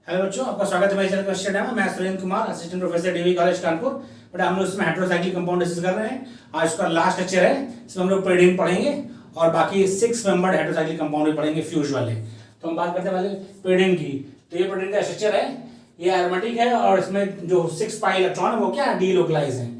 Hello बच्चों, आपका स्वागत है मेरे चैनल क्वेश्चन टाइम में। मैं Surendra Kumar, assistant professor DV college Kanpur. बेटा हम लोग इसमें हेटेरोसाइक्लिक कंपाउंड डिस्कस कर रहे हैं। आज इसका लास्ट लेक्चर है, इसमें हम लोग pyridine पढ़ेंगे और बाकी 6 मेंबर्ड हेटेरोसाइक्लिक कंपाउंड भी पढ़ेंगे फ्यूज वाले। तो हम बात करते हैं पहले pyridine की। तो ये pyridine का स्ट्रक्चर है, ये एरोमेटिक है और इसमें जो 6 पाई इलेक्ट्रॉन है वो क्या है, डीलोकलाइज है।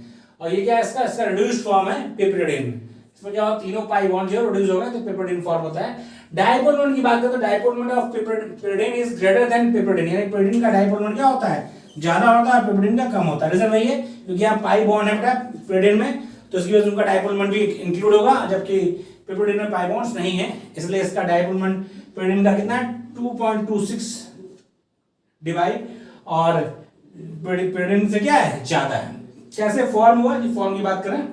और ये क्या है, इसका रिड्यूस्ड फॉर्म है पिपरिडीन। इसमें क्या होगा, तीनों पाई बॉन्ड जो रिड्यूस हो गए तो पिपरिडीन फॉर्म होता है। डायपोल मोमेंट की बात करें तो dipole moment of piperidine is greater than piperidine, यानी पिपरिडीन का डायपोल मोमेंट क्या होता है, ज्यादा होता है, पिपरिडीन का कम होता है। रीजन वही है क्योंकि यहाँ पाई बॉन्ड है बेटा पिपरिडीन में, तो इसकी वजह से उनका डायपोल मोमेंट भी इंक्लूड होगा, जबकि पिपरिडीन में पाई बॉन्ड्स नहीं है, इसलिए इसका डायपोल मोमेंट पिपरिडीन का कितना है 2.26 डिवाइड, और पिपरिडीन से क्या है, ज्यादा है। कैसे फॉर्म हुआ, ये फॉर्म की बात करें,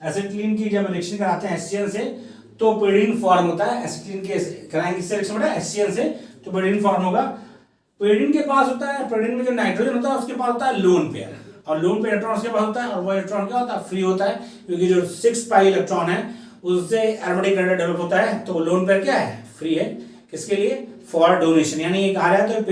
एसिटिलीन की जब रिएक्शन कराते हैं HCl से तो pyridine फॉर्म होता है। एसिटिलीन के कराएंगे किससे रिएक्शन बेटा, HCl से, तो pyridine फॉर्म होगा। pyridine के पास होता है, pyridine में जो नाइट्रोजन होता है उसके पास होता है लोन पेयर, और लोन पेयर इलेक्ट्रॉन उसके पास होता है, और वो इलेक्ट्रॉन क्या होता है, फ्री होता है, क्योंकि जो 6 पाई इलेक्ट्रॉन है उससे एरोमेटिक ग्रेनेड डेवलप होता है, तो लोन पेयर क्या है, फ्री है। किसके लिए, फॉर डोनेशन, यानी ये कहा रहा है तो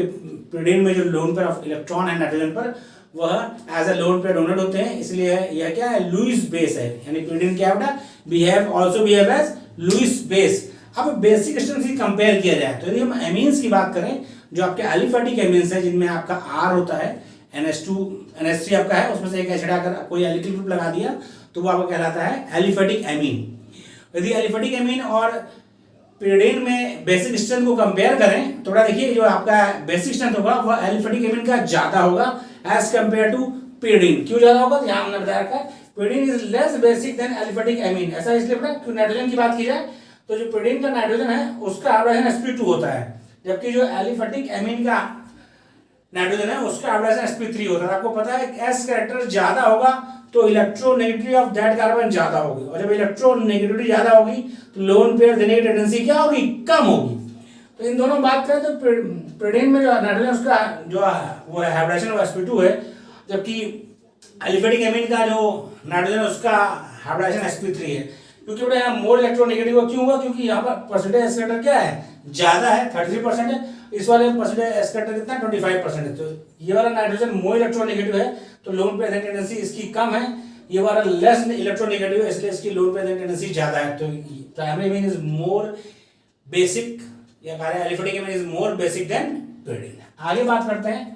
pyridine में जो लोन पेयर ऑफ इलेक्ट्रॉन है नाइट्रोजन पर, वह as a lone pair donate होते हैं, इसलिए यह क्या है, लुईस बेस है। यानी pyridine क्या बेटा, बिहेव एज लुईस बेस। अब बेसिक स्ट्रक्चर से कंपेयर किया जाए तो यदि हम एमीन्स की बात करें, जो आपके एलिफेटिक एमीन्स है जिनमें आपका R होता है, NH2 NH3 आपका है, उसमें से एक एसिड आकर कोई एल्किल ग्रुप लगा दिया तो वो आपका कहलाता है एलिफेटिक एमीन। यदि एलिफेटिक एमीन और pyridine में बेसिक स्ट्रेंथ को कंपेयर करें तो बड़ा देखिए, जो आपका बेसिक स्ट्रेंथ होगा वह एलिफेटिक एमीन का ज्यादा होगा एज कंपेयर टू pyridine। क्यों ज्यादा होगा, ध्यान में बताया रखा है, pyridine is less basic then aliphatic amine. ऐसा इसलिए बेटा क्योंकि नाइट्रोजन की बात की जाए तो जो pyridine का नाइट्रोजन है उसका हाइड्रोजन sp2 होता है, जबकि जो एलिफेटिक एमीन का नाइट्रोजन है उसका हाइड्रोजन sp3 होता है। आपको पता है s कैरेक्टर ज्यादा होगा तो इलेक्ट्रोनेगेटिविटी ऑफ दैट कार्बन ज्यादा होगी, और जब इलेक्ट्रोनेगेटिविटी ज्यादा होगी तो लोन पेयर देने की टेंडेंसी क्या होगी, कम होगी। तो इन दोनों बात करें तो pyridine में जो नाइट्रोजन उसका जो वो हाइब्रिडेशन ऑफ sp2 है, जबकि एलिफेटिक एमीन का जो नाइट्रोजन उसका हाइब्रिडेशन sp3 है। क्योंकि बेटा यहाँ मोर इलेक्ट्रोनेगेटिव क्यों हुआ, क्योंकि यहाँ पर परसेंटेज एस कैरेक्टर क्या है, ज्यादा है 33% है, इस वाले परसेंटेज एस कैरेक्टर कितना 25% है। तो ये वाला नाइट्रोजन मोर इलेक्ट्रोनेगेटिव है तो लोन पेयर देने की टेंडेंसी इसकी कम है, ये वाला लेस इलेक्ट्रोनेगेटिव है इसलिए इसकी लोन पेयर देने की टेंडेंसी ज्यादा है। तो primary amine is more basic, या कह रहे हैं aliphatic amine is more basic than pyridine। आगे बात करते हैं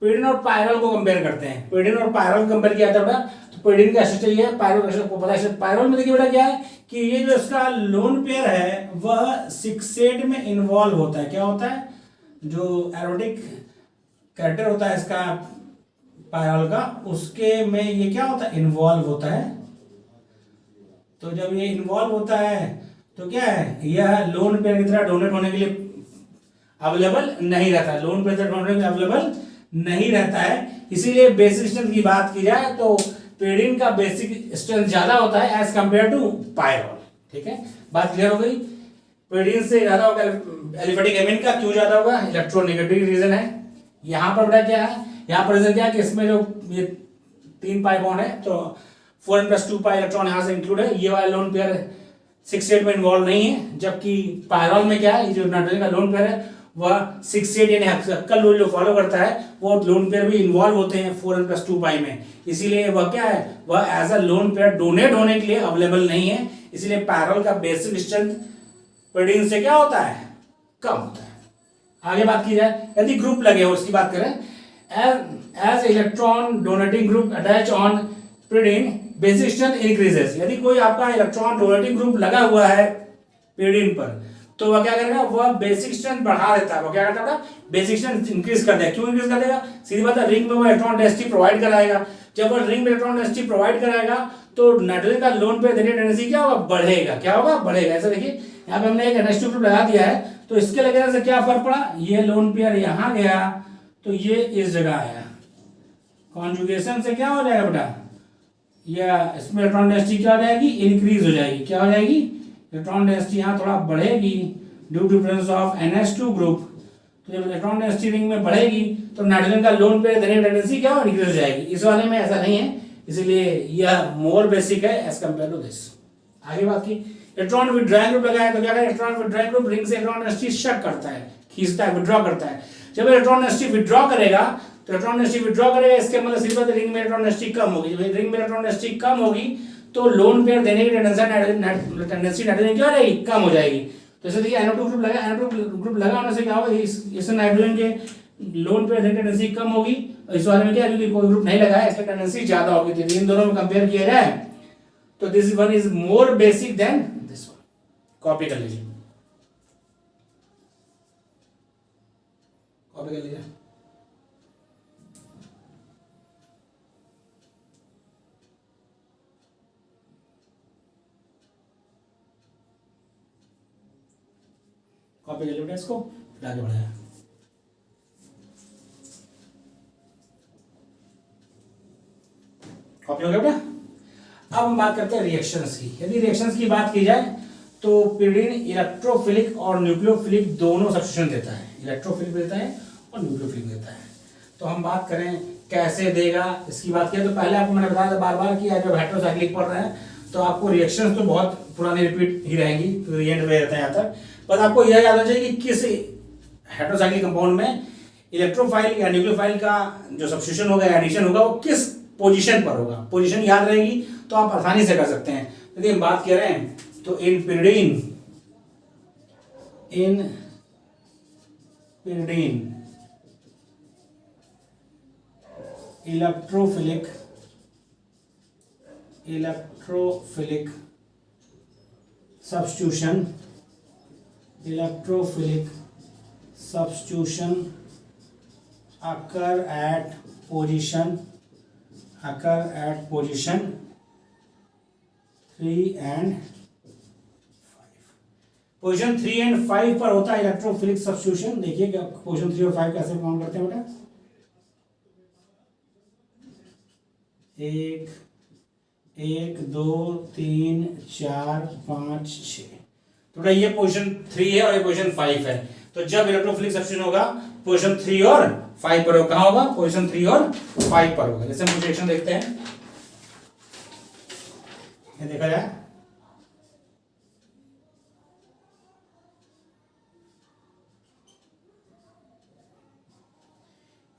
pyridine और पायरल को कंपेयर करते हैं। pyridine और पायरल कंपेयर किया था बेटा, तो pyridine का स्ट्रक्चर ये है, पायरल का स्ट्रक्चर को पता है। पायरल में देखिए बेटा क्या है कि ये जो इसका लोन पेयर है वह सिक्सेट में इन्वॉल्व होता है। क्या होता है, जो एरोमेटिक कैरेक्टर होता है इसका पायरल का, उसके में ये क्या होता है, इन्वॉल्व होता है। तो जब ये इन्वॉल्व होता है तो क्या है, यह लोन पेयर की तरह डोनेट होने के लिए अवेलेबल नहीं रहता है, लोन पेयर डोनेट के लिए अवेलेबल नहीं रहता है। इसीलिए बेसिक स्ट्रेंथ की बात की जाए तो pyridine का बेसिक स्ट्रेंथ ज्यादा होता है एज कंपेयर टू पायरल। ठीक है, बात क्लियर हो गई। pyridine से ज्यादा होगा एलिफेटिक एमीन का, क्यों ज्यादा होगा, इलेक्ट्रोनेगेटिव रीजन है। यहाँ पर बेटा क्या है, यहाँ पर रीजन क्या है कि इसमें जो ये 3 पाई बॉन्ड है तो 4n+2 पाई इलेक्ट्रॉन यहाँ से इंक्लूड है, ये वाला लोन पेयर 6 में इन्वॉल्व नहीं है, जबकि पायरल में क्या है, ये जो नाइट्रोजन का लोन पेयर है वह 6 यानी हक्कल रूल जो फॉलो करता है वो लोन पेयर भी इन्वॉल्व होते हैं 4n+2 पाई में, इसीलिए वह क्या है, वह as a lone pair donate होने के लिए अवेलेबल नहीं है। इसीलिए पायरल का बेसिक स्ट्रेंथ pyridine से क्या होता है, कम होता है। आगे बात की जाए, यदि ग्रुप लगे हो उसकी बात करें, as electron donating group attach on pyridine basic strength increases. यदि कोई आपका इलेक्ट्रॉन डोनेटिंग ग्रुप लगा हुआ है pyridine पर तो वह क्या करेगा, वह बेसिक स्ट्रेंथ बढ़ा देता है, वह क्या करता है, बेसिक स्ट्रेंथ इंक्रीज कर देगा। क्यों इंक्रीज कर देगा, सीधी बात है, रिंग में वो इलेक्ट्रॉन डेंसिटी प्रोवाइड कराएगा। जब वो रिंग में इलेक्ट्रॉन डेंसिटी प्रोवाइड कराएगा तो नाइट्रोजन का लोन पेयर देने की टेंडेंसी क्या होगा, बढ़ेगा। क्या होगा, बढ़ेगा। ऐसा देखिए यहाँ पे हमने एक NH2 ग्रुप लगा दिया है, तो इसके लगाने से क्या फर्क पड़ा, ये लोन पेयर यहाँ गया तो ये इस जगह आया, कॉन्जुगेशन से क्या हो जाएगा बेटा, या इसमें इलेक्ट्रॉन डेंसिटी क्या हो जाएगी, इंक्रीज हो जाएगी। क्या हो जाएगी, इलेक्ट्रॉन डेंसिटी यहाँ थोड़ा बढ़ेगी due to presence of NH2 group. तो जब इलेक्ट्रॉन डेंसिटी रिंग में बढ़ेगी तो नाइट्रोजन का लोन पेयर देने की टेंडेंसी क्या इंक्रीज हो जाएगी। इस वाले में ऐसा नहीं है, इसीलिए यह मोर बेसिक है एज कंपेयर टू दिस। आगे बात की, इलेक्ट्रॉन विथड्रॉइंग ग्रुप लगाया तो क्या करें, इलेक्ट्रॉन विथड्रॉइंग ग्रुप रिंग से इलेक्ट्रॉन डेंसिटी शक करता है, खींचता है, विथड्रॉ करता है, जब इलेक्ट्रॉन डेंसिटी विड्रॉ करेगा तो इलेक्ट्रॉन डेंसिटी विड्रॉ करेगा, इसके मतलब सीधी बात है रिंग में इलेक्ट्रॉन डेंसिटी कम होगी। जब रिंग में इलेक्ट्रॉन डेंसिटी कम होगी तो लोन पेयर देने की टेंडेंसी नाइट्रोजन क्या हो जाएगी, कम हो जाएगी। तो जैसे देखिए NO2 ग्रुप लगा, NO2 ग्रुप लगाने से क्या होगा, इस नाइट्रोजन के लोन पेयर देने की टेंडेंसी कम होगी, और इस वाले में क्या है, कोई ग्रुप नहीं लगा है इसलिए टेंडेंसी ज्यादा होगी। तो इन दोनों में कंपेयर किया जाए तो this one is more basic than this one. Copy कर लीजिए, कॉपी कर लीजिए। कॉपी कर लीजिए इसको, फिर आगे बढ़ाया। कॉपी हो गया बेटा। अब हम बात करते हैं रिएक्शंस की। यदि रिएक्शंस की बात की जाए तो pyridine इलेक्ट्रोफिलिक और न्यूक्लियोफिलिक दोनों सब्स्टिट्यूशन देता है, इलेक्ट्रोफिलिक देता है और न्यूक्लियोफिलिक देता है। तो हम बात करें कैसे देगा इसकी बात किया तो पहले आपको मैंने बताया था बार बार कि जब हेटेरोसाइक्लिक पढ़ रहे हैं तो आपको रिएक्शंस तो बहुत पुरानी रिपीट ही रहेंगी, तो एंड में रहते हैं यहाँ तक। बस आपको यह याद होना चाहिए कि किस हेटेरोसाइक्लिक कंपाउंड में इलेक्ट्रोफाइल या न्यूक्लियोफाइल का जो सब्स्टिट्यूशन होगा या एडिशन होगा वो किस पोजीशन पर होगा। पोजीशन याद रहेगी तो आप आसानी से कर सकते हैं। यदि हम बात कर रहे हैं तो इन pyridine electrophilic substitution occur at position 3 and 5। Position 3 and 5 पर होता है इलेक्ट्रोफिलिक सब्स्टिट्यूशन। देखिए क्या पोजीशन 3 और 5 कैसे काउंट करते हैं बेटा। 1 2 3 4 5 6। तो बेटा ये पोजीशन 3 है और ये पोजीशन 5 है। तो जब इलेक्ट्रोफिलिक सब्स्टिट्यूशन होगा पोजीशन 3 और 5 पर होगा। कहां होगा, पोजीशन 3 और 5 पर होगा। जैसे हम रिएक्शन देखते हैं, ये देखा जाए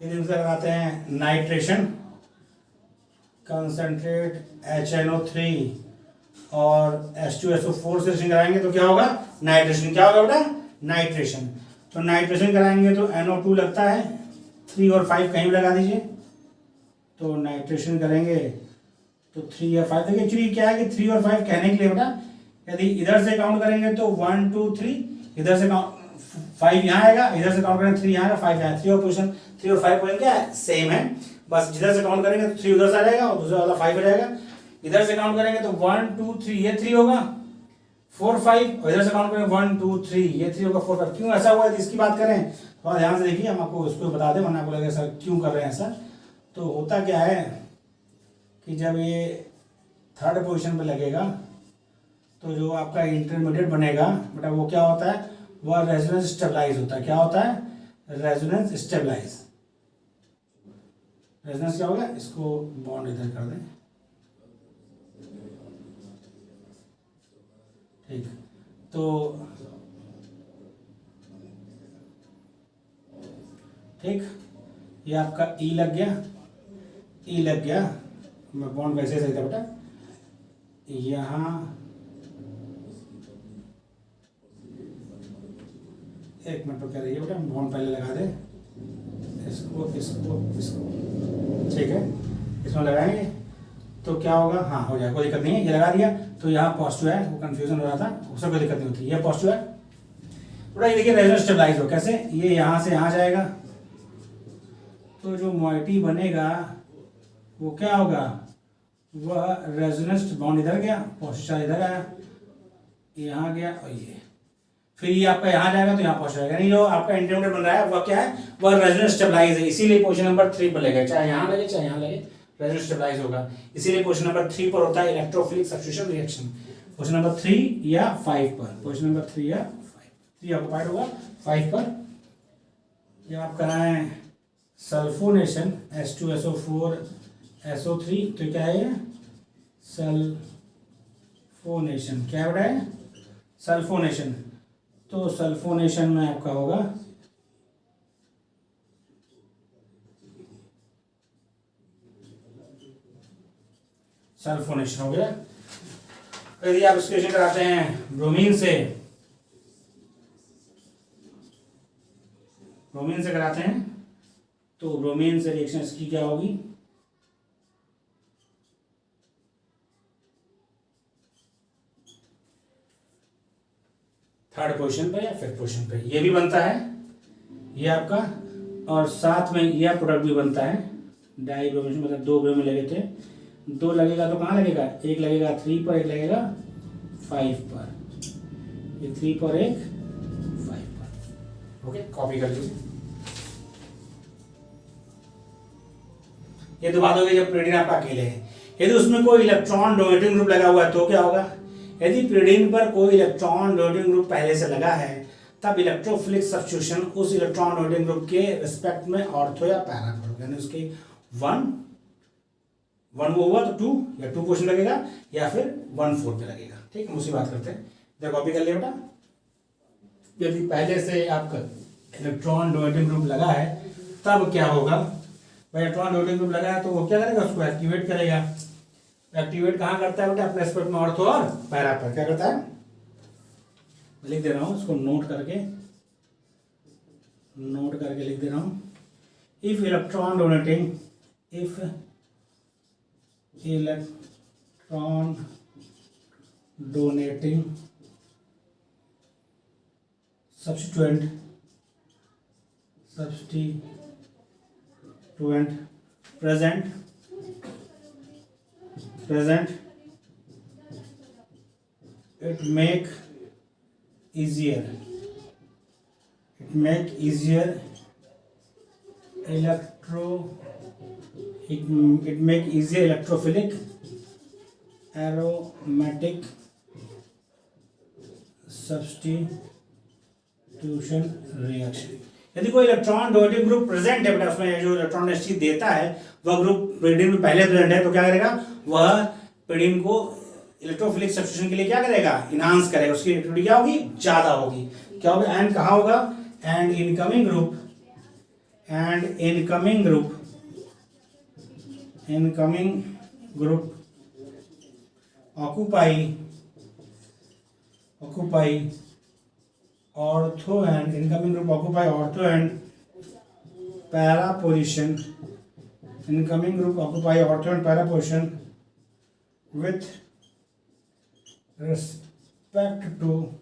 यदि लगाते हैं नाइट्रेशन कंसंट्रेट HNO3 और H2SO4 से रिएक्शन कराएंगे तो क्या होगा, नाइट्रेशन। क्या होगा बेटा, नाइट्रेशन। तो नाइट्रेशन कराएंगे तो NO2 लगता है, 3 और 5 कहीं भी लगा दीजिए। तो नाइट्रेशन करेंगे तो 3 या 5। देखिए एक्चुअली क्या है कि 3 और 5 कहने के लिए बेटा यदि इधर से काउंट करेंगे तो 1 2 3, इधर से काउंट 5 यहाँ आएगा, इधर से काउंट करेंगे 3 यहाँ आएगा, 5 यहाँ। 3 और पोजीशन 3 और 5 पोजीशन क्या है, सेम है। बस जिधर से काउंट करेंगे तो 3 उधर से आ जाएगा और दूसरा वाला 5 हो जाएगा। इधर से काउंट करेंगे तो 1 2 3 ये 3 होगा, 4 5, और इधर से काउंट करेंगे 1 2 3 ये 3 होगा, 4 5। क्यों ऐसा हुआ है इसकी बात करें थोड़ा ध्यान से देखिए, हम आपको उसको बता दें वरना आपको लगेगा सर क्यों कर रहे हैं ऐसा। तो होता क्या है कि जब ये थर्ड पोजीशन पर लगेगा तो जो आपका इंटरमीडिएट बनेगा बेटा वो क्या होता है, वह रेजोनेंस स्टेबलाइज होता है। क्या होता है, रेजोनेंस स्टेबलाइज। रेजोनेंस क्या होगा, इसको बॉन्ड इधर कर दें, ठीक। तो ठीक, ये आपका ई लग गया, ई लग गया। मैं बॉन्ड वैसे सही था बेटा, यहाँ एक मिनट तो कह रही है बेटा, बॉन्ड पहले लगा दे, इसको इसको इसको, ठीक है। इसमें लगाएंगे तो क्या होगा, हाँ हो जाएगा, कोई दिक्कत नहीं है। ये लगा दिया तो यहाँ पॉजिटिव है, वो कंफ्यूजन हो रहा था, उससे कोई दिक्कत नहीं होती। ये पॉजिटिव है थोड़ा, ये देखिए रेजोनेंस स्टेबलाइज हो कैसे, ये यहाँ से यहाँ जाएगा तो जो मोइटी बनेगा वो क्या होगा, वह रेजोनेंस बॉन्ड इधर गया, पॉजिटिव चार्ज इधर आया, यहाँ गया और ये, फिर ये आपका यहाँ जाएगा तो यहाँ पहुंच जाएगा। यानी जो आपका इंटरमीडिएट बन रहा है वह क्या है, वह रेजोनेंस स्टेबलाइज है, इसीलिए पोजीशन नंबर 3 पर लगेगा, चाहे यहाँ लगे चाहे यहाँ लगे रेजोनेंस स्टेबलाइज होगा। इसीलिए पोजीशन नंबर 3 पर होता है electrophilic substitution reaction, position number 3 या 5 पर, पोजीशन नंबर 3 या 5, 3 ऑक्युपाइड होगा 5 पर। जब आप कराएं सल्फोनेशन H2SO4 SO3 तो क्या है, सल्फोनेशन। क्या हो रहा है, सल्फोनेशन। तो सल्फोनेशन में आपका होगा सल्फोनेशन हो गया। यदि आप इसके रिएक्शन कराते हैं ब्रोमीन से कराते हैं तो ब्रोमीन से रिएक्शन इसकी क्या होगी, थर्ड पोजीशन पे या फिफ्थ पोजीशन पे ये भी बनता है ये आपका, और साथ में यह प्रोडक्ट भी बनता है डाई ब्रोमीन, मतलब दो ब्रोमीन लगे थे, दो लगेगा तो कहाँ लगेगा, एक लगेगा 3 पर, एक लगेगा 5 पर, एक 3 पर एक 5 पर। ओके, कॉपी कर लीजिए। ये तो बात हो गई जब pyridine आपका अकेले है। यदि उसमें कोई इलेक्ट्रॉन डोनेटिंग ग्रुप लगा हुआ है तो क्या होगा, यदि pyridine पर कोई इलेक्ट्रॉन डोनेटिंग ग्रुप पहले से लगा है तब इलेक्ट्रोफिलिक सब्स्टिट्यूशन उस इलेक्ट्रॉन डोनेटिंग ग्रुप के रिस्पेक्ट में ऑर्थो या पैरा पर, यानी उसके 1 वो हुआ तो 2 या 2 पोजीशन लगेगा या फिर 1/4 पे लगेगा। ठीक है, उसी बात करते हैं। इधर कॉपी कर लिया बेटा। यदि पहले से आपका इलेक्ट्रॉन डोनेटिंग ग्रुप लगा है तब क्या होगा भाई, इलेक्ट्रॉन डोनेटिंग ग्रुप लगा है तो वो क्या करेगा, उसको एक्टिवेट करेगा। एक्टिवेट कहाँ करता है बेटा, अपने रिस्पेक्ट में ऑर्थो और पैरा पर क्या करता है, लिख दे रहा हूं इसको नोट करके लिख दे रहा हूं। If electron donating substituent present it make easier electrophilic aromatic substitution reaction। यदि कोई इलेक्ट्रॉन डोनेटिंग ग्रुप प्रेजेंट है बेटा, उसमें जो इलेक्ट्रॉन नेगेटिव देता है वह ग्रुप pyridine में पहले प्रेजेंट है तो क्या करेगा, वह pyridine को इलेक्ट्रोफिलिक सब्स्टिट्यूशन के लिए क्या करेगा, इनहांस करेगा, उसकी एक्टिविटी क्या होगी, ज्यादा होगी। क्या होगा, एंड कहाँ होगा, and incoming group occupy ortho and incoming group occupy ortho and para position with respect to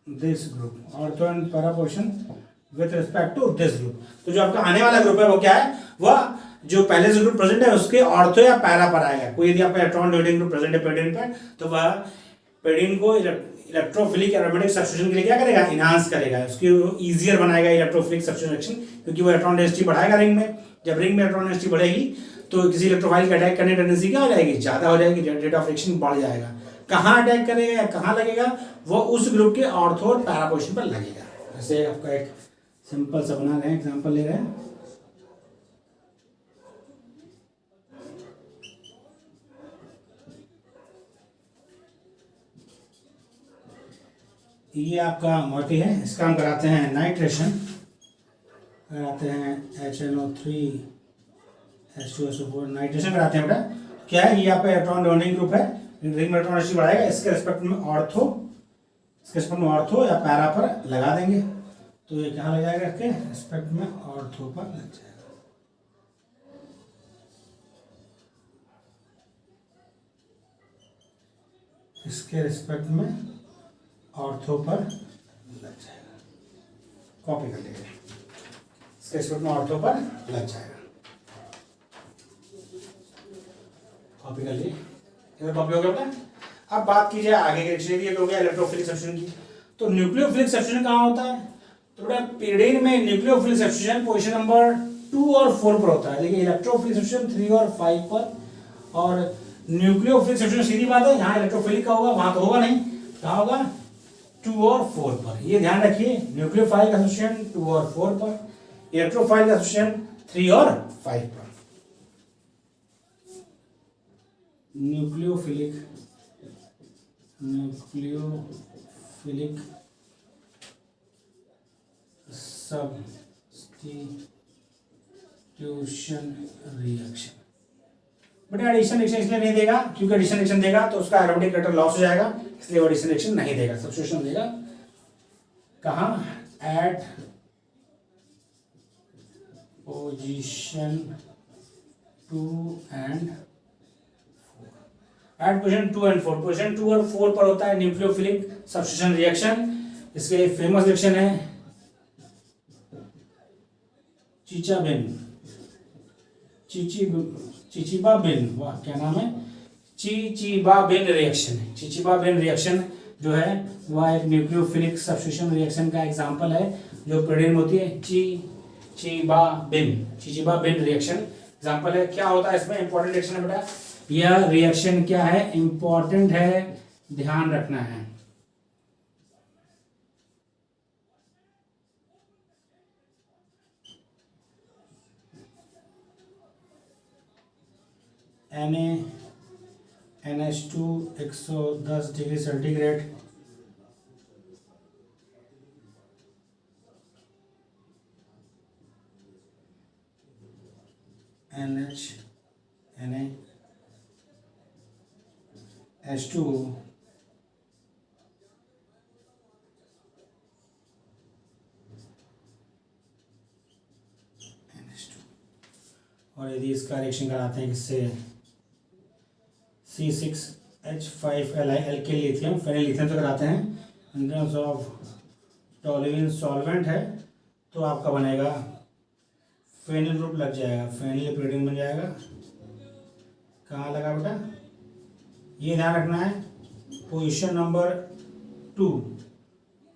this group, ortho and para position with respect to this group। तो जो आपका आने वाला ग्रुप है वो क्या है, वह जो पहले से ग्रुप प्रेजेंट है उसके ऑर्थो या पैरा पर आएगा। कोई यदि आपका इलेक्ट्रॉन डोनेटिंग ग्रुप प्रेजेंट है pyridine पर तो वह pyridine को इलेक्ट्रोफिलिक एरोमेटिक सब्स्टिट्यूशन के लिए क्या करेगा, इनहांस करेगा, उसकी इजियर बनाएगा इलेक्ट्रोफिलिक सब्स्टिट्यूशन रिएक्शन, क्योंकि वो इलेक्ट्रॉन डेंसिटी बढ़ाएगा रिंग में। जब रिंग में इलेक्ट्रॉन डेंसिटी बढ़ेगी तो किसी इलेक्ट्रोफाइल का अटैक करने की टेंडेंसी क्या हो जाएगी, ज्यादा हो जाएगी, रेट ऑफ रिएक्शन बढ़ जाएगा। कहाँ अटैक करेगा या कहाँ लगेगा, वो उस ग्रुप के ऑर्थो और पैरा पोजीशन पर लगेगा। जैसे आपका एक सिंपल सा बना रहे हैं, एग्जाम्पल ले रहे हैं। ये आपका मोटी है, इसका हम कराते हैं नाइट्रेशन, कराते हैं HNO3H2SO4 नाइट्रेशन कराते हैं बेटा। क्या है, ये आपका इलेक्ट्रॉन डोनेटिंग ग्रुप है, रिंग में इलेक्ट्रॉन डेंसिटी बढ़ाएगा, इसके रिस्पेक्ट में ऑर्थो या पैरा पर लगा देंगे तो ये कहाँ लग जाएगा, इसके रिस्पेक्ट में ऑर्थो पर लग जाएगा। इसके रिस्पेक्ट में ऑर्थो पर लग जाएगा, कॉपी कर लीजिए, इसके रिस्पेक्ट में ऑर्थो पर लग जाएगा, कॉपी कर लीजिए। कॉपी हो गया बेटा। अब बात की जाए आगे के रिएक्शन की, हो गया इलेक्ट्रोफिलिक सब्स्टिट्यूशन की। तो न्यूक्लियोफिलिक सब्स्टिट्यूशन कहाँ होता है, तो बेटा pyridine में न्यूक्लियोफिलिक सब्स्टिट्यूशन पोजीशन नंबर 2 और 4 पर होता है, लेकिन इलेक्ट्रोफिलिक सब्स्टिट्यूशन 3 और 5 पर। और न्यूक्लियोफिलिक सब्स्टिट्यूशन सीधी बात है, यहाँ इलेक्ट्रोफिलिक का होगा, वहां तो होगा नहीं, कहाँ होगा, 2 और 4 पर। ये ध्यान रखिए, न्यूक्लियोफाइल का सब्स्टिट्यूशन 2 और 4 पर, इलेक्ट्रोफाइल का सब्स्टिट्यूशन 3 और 5 पर। न्यूक्लियोफिलिक सब्स्टिट्यूशन रिएक्शन बेटा एडिशन रिएक्शन इसलिए नहीं देगा क्योंकि एडिशन रिएक्शन देगा तो उसका एरोमेटिक कैरेक्टर लॉस हो जाएगा, इसलिए वो एडिशन रिएक्शन नहीं देगा, सब्स्टिट्यूशन देगा। कहाँ? At position 2 and 4, at position 2 and 4। Position 2 और 4 पर होता है न्यूक्लियोफिलिक सब्स्टिट्यूशन रिएक्शन। इसके फेमस रिएक्शन है चिचिबाबिन, वाह क्या नाम है, चिचिबाबिन रिएक्शन है। चिचिबाबिन रिएक्शन जो है वह एक न्यूक्लियोफिलिक सब्स्टिट्यूशन रिएक्शन का एग्जांपल है जो प्रोडीन में होती है। चिचिबाबिन रिएक्शन एग्जांपल है। क्या होता है इसमें? इंपॉर्टेंट रिएक्शन है बेटा, यह रिएक्शन क्या है? इंपॉर्टेंट है, ध्यान रखना है। NaNH2 110 डिग्री सेंटीग्रेड, NaH2 और यदि इसका रिएक्शन कराते हैं किससे? C6H5Li alkyl lithium phenyl lithium से कराते हैं in terms of toluene solvent है तो आपका बनेगा फेनिल ग्रुप लग जाएगा, फेनिल प्रोडीन बन जाएगा। कहाँ लगा बेटा? ये ध्यान रखना है, पोजीशन नंबर 2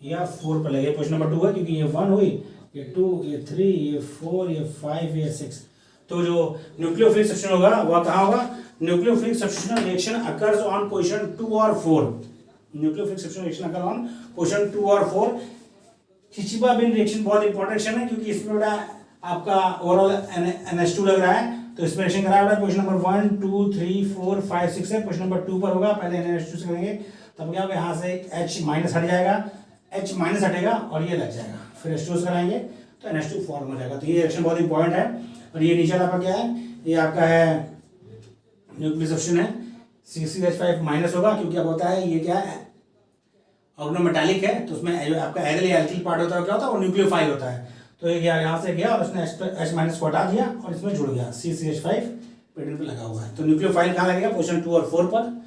या 4 पर लगे। पोजीशन नंबर 2 है क्योंकि ये 1 हुई, ये 2, ये 3, ये 4, ये 5, ये 6। तो जो न्यूक्लियोफिलिक सब्स्टिट्यूशन होगा वह कहाँ होगा? Nucleophilic substitution reaction occurs on position 2 और 4। Nucleophilic substitution reaction occur on position 2 और 4। चिचिबाबिन रिएक्शन बहुत इंपॉर्टेंट रिएक्शन है क्योंकि इसमें बेटा आपका ओवरऑल NH2 लग रहा है तो इसमें रिएक्शन करा बेटा पोजीशन नंबर 1, 2, 3, 4, 5, 6 है। पोजीशन नंबर 2 पर होगा, पहले NH2 से करेंगे तब क्या होगा? यहाँ से H माइनस हट जाएगा, H माइनस हटेगा और ये लग जाएगा, फिर H2 से कराएंगे तो NH2 फॉर्म हो जाएगा। तो ये रिएक्शन बहुत इंपॉर्टेंट है। और ये नीचे आपका क्या है? ये आपका है न्यूक्लियर सब्स्टिट्यूशन है, C6H5 माइनस होगा क्योंकि अब होता है ये क्या है? ऑर्गेनोमेटालिक है तो उसमें जो आपका एल्किल पार्ट होता है क्या होता है? वो न्यूक्लियोफाइल होता है। तो ये यहाँ से गया और उसने H माइनस को हटा दिया और इसमें जुड़ गया, C6H5 पेडल पे लगा हुआ है। तो न्यूक्लियोफाइल कहाँ लगेगा? पोजीशन 2 और 4 पर।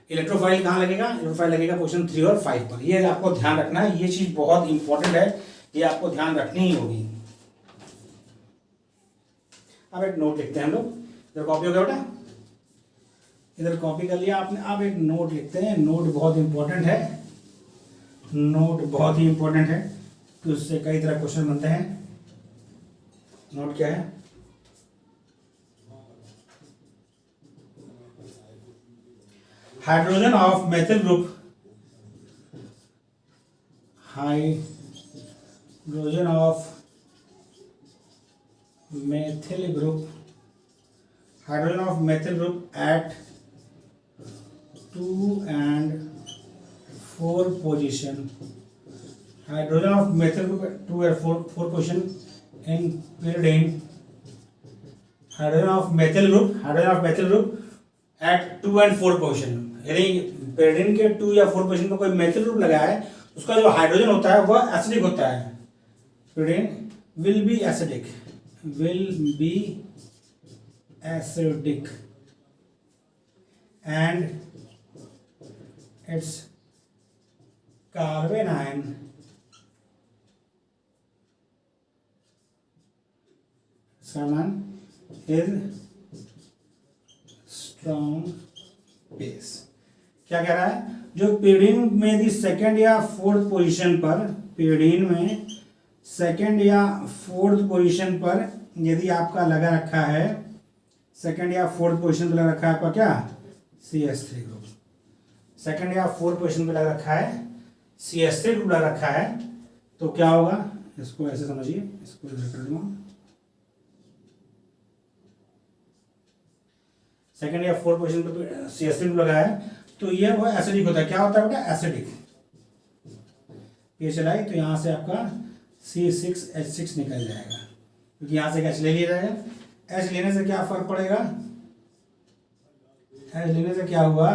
इलेक्ट्रोफाइल कहाँ लगेगा? इलेक्ट्रोफाइल लगेगा पोजीशन 3 और 5 पर। ये आपको ध्यान रखना है, ये चीज बहुत इंपॉर्टेंट है, ये आपको ध्यान रखनी ही होगी। अब एक नोट लिखते हैं हम लोग, इधर कॉपी हो गया बेटा, इधर कॉपी कर लिया आपने। अब एक नोट लिखते हैं, नोट बहुत इंपॉर्टेंट है, नोट बहुत ही इंपॉर्टेंट है कि उससे कई तरह क्वेश्चन बनते हैं। नोट क्या है? Hydrogen of methyl group, hydrogen of methyl group, hydrogen of methyl group at 2 and 4 position, hydrogen of methyl group at 2 and 4 position in pyridine, hydrogen of methyl group at 2 and 4 position। यदि pyridine के 2 या 4 position पर कोई methyl group लगा है उसका जो hydrogen होता है वह एसिडिक होता है। pyridine will be acidic and its carbanion is strong base। क्या कह रहा है? जो pyridine में यदि सेकेंड या फोर्थ पोजीशन पर, pyridine में सेकेंड या फोर्थ पोजीशन पर यदि आपका लगा रखा है, सेकेंड या फोर्थ पोजीशन पर लगा रखा है आपका क्या? CH3 group. सेकेंड या फोर्थ पोजीशन पर लगा रखा है CH3 ग्रुप लगा रखा है तो क्या होगा? इसको ऐसे समझिए, इसको इधर कर दूंगा। सेकेंड या फोर्थ पोजीशन पर CH3 ग्रुप लगा है तो ये वो एसिडिक होता है। क्या होता है बेटा? एसिडिक। पीएच लाई तो यहाँ से आपका C6H6 निकल जाएगा क्योंकि यहाँ से H ले लिया जाएगा। H लेने से क्या फर्क पड़ेगा? एच लिखने से क्या हुआ,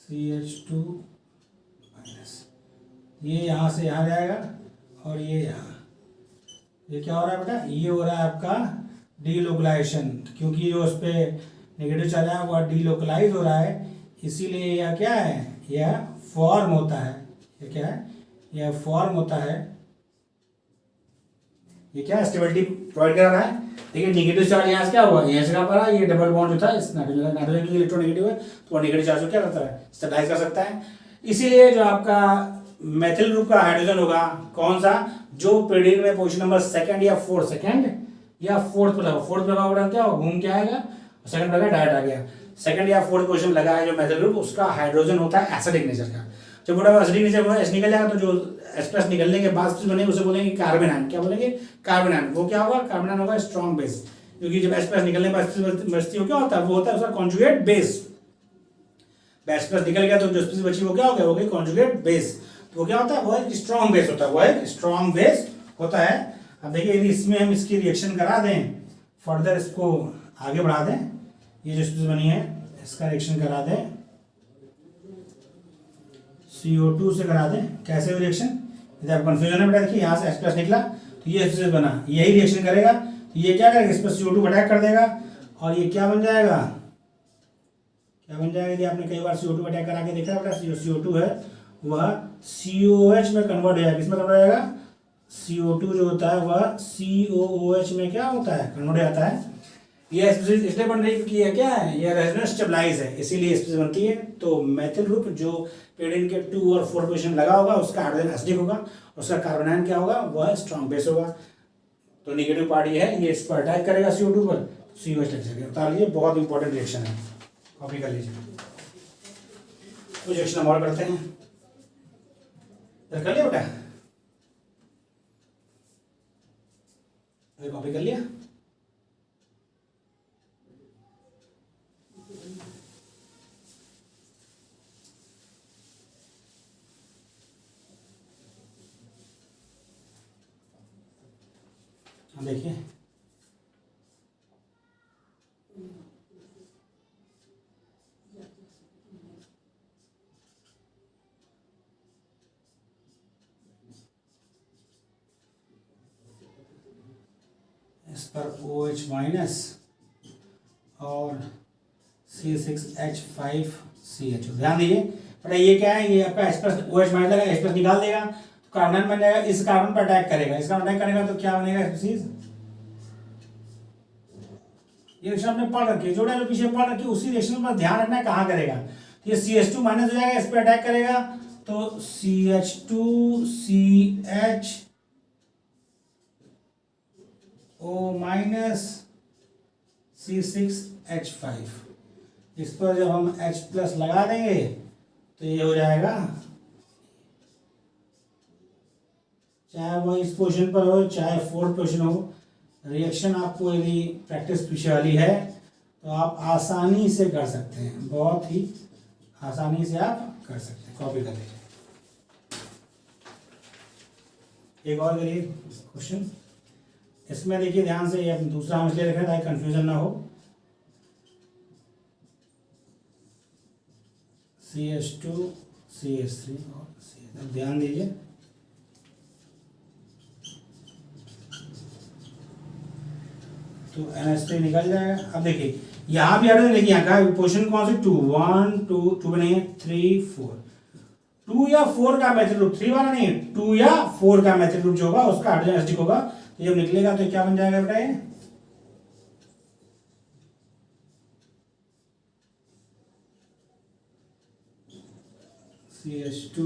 CH2 माइनस, ये यहाँ से यहाँ जाएगा और ये यहाँ, ये क्या हो रहा है बेटा, ये हो रहा है आपका डीलोकलाइजेशन, क्योंकि जो उस पर नेगेटिव चल रहा है वह डीलोकलाइज हो रहा है, इसीलिए यह क्या है, यह फॉर्म होता है, ये क्या है, यह फॉर्म होता है, ये क्या स्टेबिलिटी प्रोवाइड कर रहा है। देखिए नेगेटिव चार्ज यहाँ से क्या हुआ, यहाँ से कहाँ पर ये डबल बॉन्ड जो था इस नाइट्रोजन की इलेक्ट्रोनेगेटिव है तो वो नेगेटिव चार्ज को क्या करता है, स्टेबलाइज कर सकता है। इसीलिए जो आपका मेथिल ग्रुप का हाइड्रोजन होगा कौन सा, जो पेरियड में पोजीशन नंबर सेकंड या फोर्थ, सेकंड या फोर्थ पर लगा, फोर्थ पर लगा क्या होगा, घूम के आएगा, सेकंड पर डायरेक्ट आ गया, सेकंड या फोर्थ पोजीशन लगा है जो मेथिल ग्रुप, उसका हाइड्रोजन होता है एसिडिक नेचर का। जब मोटा एसिडिक नेचर एच निकल जाएगा तो जो एच प्लस निकलने के बाद बनेगा उसे बोलेंगे कार्बन आयन, क्या बोलेंगे, कार्बन आयन। वो क्या होगा, कार्बन आयन होगा स्ट्रॉन्ग बेस, क्योंकि जब एच प्लस निकलने के बाद बचती हो क्या होता है, वो होता है उसका कॉन्जुगेट बेस। एच प्लस निकल गया तो जो स्पीसीज बची वो क्या हो गया, हो गई कॉन्जुगेट बेस। तो वो क्या होता है, वो एक स्ट्रॉन्ग बेस होता है, वो एक स्ट्रॉन्ग बेस होता है। अब देखिए यदि इसमें हम इसकी रिएक्शन करा दें, फर्दर इसको आगे बढ़ा दें, ये जो स्पीसीज बनी है इसका रिएक्शन करा दें CO2 से करा दें, कैसे वो रिएक्शन, यदि आप कंफ्यूजन है बेटा, देखिए यहाँ से H प्लस निकला तो ये स्पीसीज बना, यही रिएक्शन करेगा तो ये क्या करेगा, इस पर CO2 अटैक कर देगा और ये क्या बन जाएगा, क्या बन जाएगा, यदि आपने कई बार CO2 अटैक करा के देखा बेटा, CO2 है वह COH में कन्वर्ट हो जाएगा, किसमें कन्वर्ट हो जाएगा, CO2 जो होता है वह COOH में क्या होता है, कन्वर्ट हो जाता है। ये स्पीसीज इसलिए बन रही है क्योंकि ये क्या है, ये रेजोनेंस स्टेबलाइज है, इसीलिए स्पीसीज बनती है। तो मेथिल ग्रुप जो पेरियड के 2 और 4 पोजीशन लगा होगा उसका हाइड्रोजन एसिडिक होगा, उसका कार्बन आयन क्या होगा, वह स्ट्रॉन्ग बेस होगा। तो नेगेटिव पार्ट ये है, ये इस पर अटैक करेगा CO2 पर, COH लग जाएगा। बता लीजिए बहुत इंपॉर्टेंट रिएक्शन है, कॉपी कर लीजिए। कुछ रिएक्शन हम और करते हैं, कर लिया बेटा, कॉपी कर लिया। देखिए इस पर OH माइनस और C6H5CH, ध्यान दीजिए बेटा, ये क्या है, ये आपका H प्लस OH माइनस लगा, H प्लस निकाल देगा तो कार्बन बन जाएगा, इस कार्बन पर अटैक करेगा, इसका अटैक करेगा तो क्या बनेगा स्पीसीज, ये रिएक्शन आपने पढ़ रखी है, जो पीछे पढ़ रखी है उसी रिएक्शन पर ध्यान रखना है कहाँ करेगा। तो ये CH2 माइनस हो जाएगा, इस पर अटैक करेगा तो CH2CHO माइनस C6H5, इस पर जब हम H प्लस लगा देंगे तो ये हो जाएगा, चाहे वो इस पोजीशन पर हो चाहे फोर्थ पोजीशन हो, रिएक्शन आपको यदि प्रैक्टिस पीछे वाली है तो आप आसानी से कर सकते हैं, बहुत ही आसानी से आप कर सकते हैं। कॉपी कर लीजिए, एक और करिए क्वेश्चन। इसमें देखिए ध्यान से, ये दूसरा हम इसलिए लिख रहे हैं ताकि कंफ्यूजन ना हो। CH2 CH3 और CH, ध्यान दीजिए तो NH3 निकल जाएगा। अब देखिए यहाँ भी हाइड्रोजन, देखिए यहाँ का पोजीशन कौन सी, 2 1 2 2 बनेंगे 3 4, 2 या 4 का मेथिल ग्रुप, 3 वाला नहीं, 2 या 4 का मेथिल ग्रुप जो होगा उसका हाइड्रोजन एसिडिक होगा। तो जब निकलेगा तो क्या बन जाएगा बेटा, ये CH2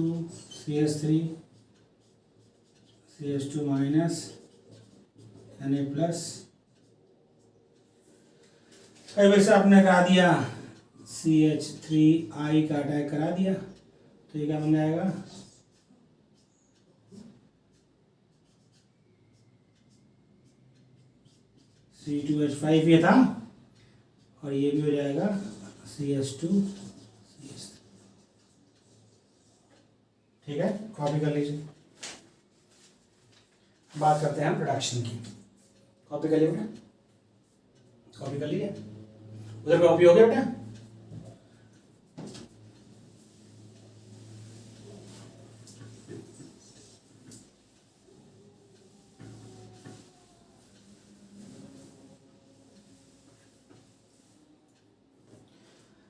CH3 CH2 minus Na plus, कई वैसे आपने करा दिया CH3I का अटैक करा दिया तो ये क्या बन जाएगा, C2H5 ये था और ये भी हो जाएगा CH2 CH3। ठीक है, कॉपी कर लीजिए। बात करते हैं हम प्रोडक्शन की। कॉपी कर लिया बेटा, कॉपी कर लिया, उधर कॉपी हो गया बेटा।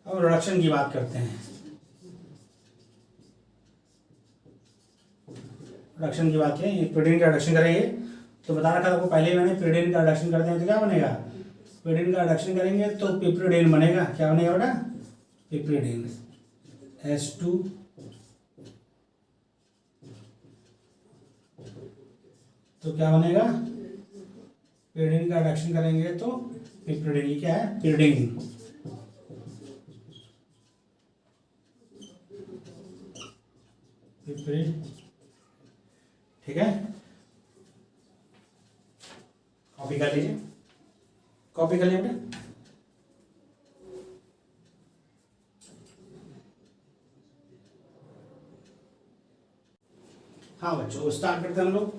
अब प्रोडक्शन की बात करते हैं। प्रोडक्शन की बात है, ये प्रोटीन का रिडक्शन करेंगे तो बता रखा था आपको पहले ही मैंने, प्रोटीन का रिडक्शन करते हैं तो क्या बनेगा, प्रोटीन का रिडक्शन करेंगे तो पिप्रिडीन बनेगा। क्या बनेगा बेटा, पिप्रिडीन H2 तो क्या बनेगा, पिप्रिडीन का रिडक्शन करेंगे तो पिप्रिडीन, ये क्या है, पिरिडीन। ठीक है, कॉपी कर लीजिए, कॉपी कर लीजिए बेटा। हाँ बच्चों, स्टार्ट करते हैं हम लोग।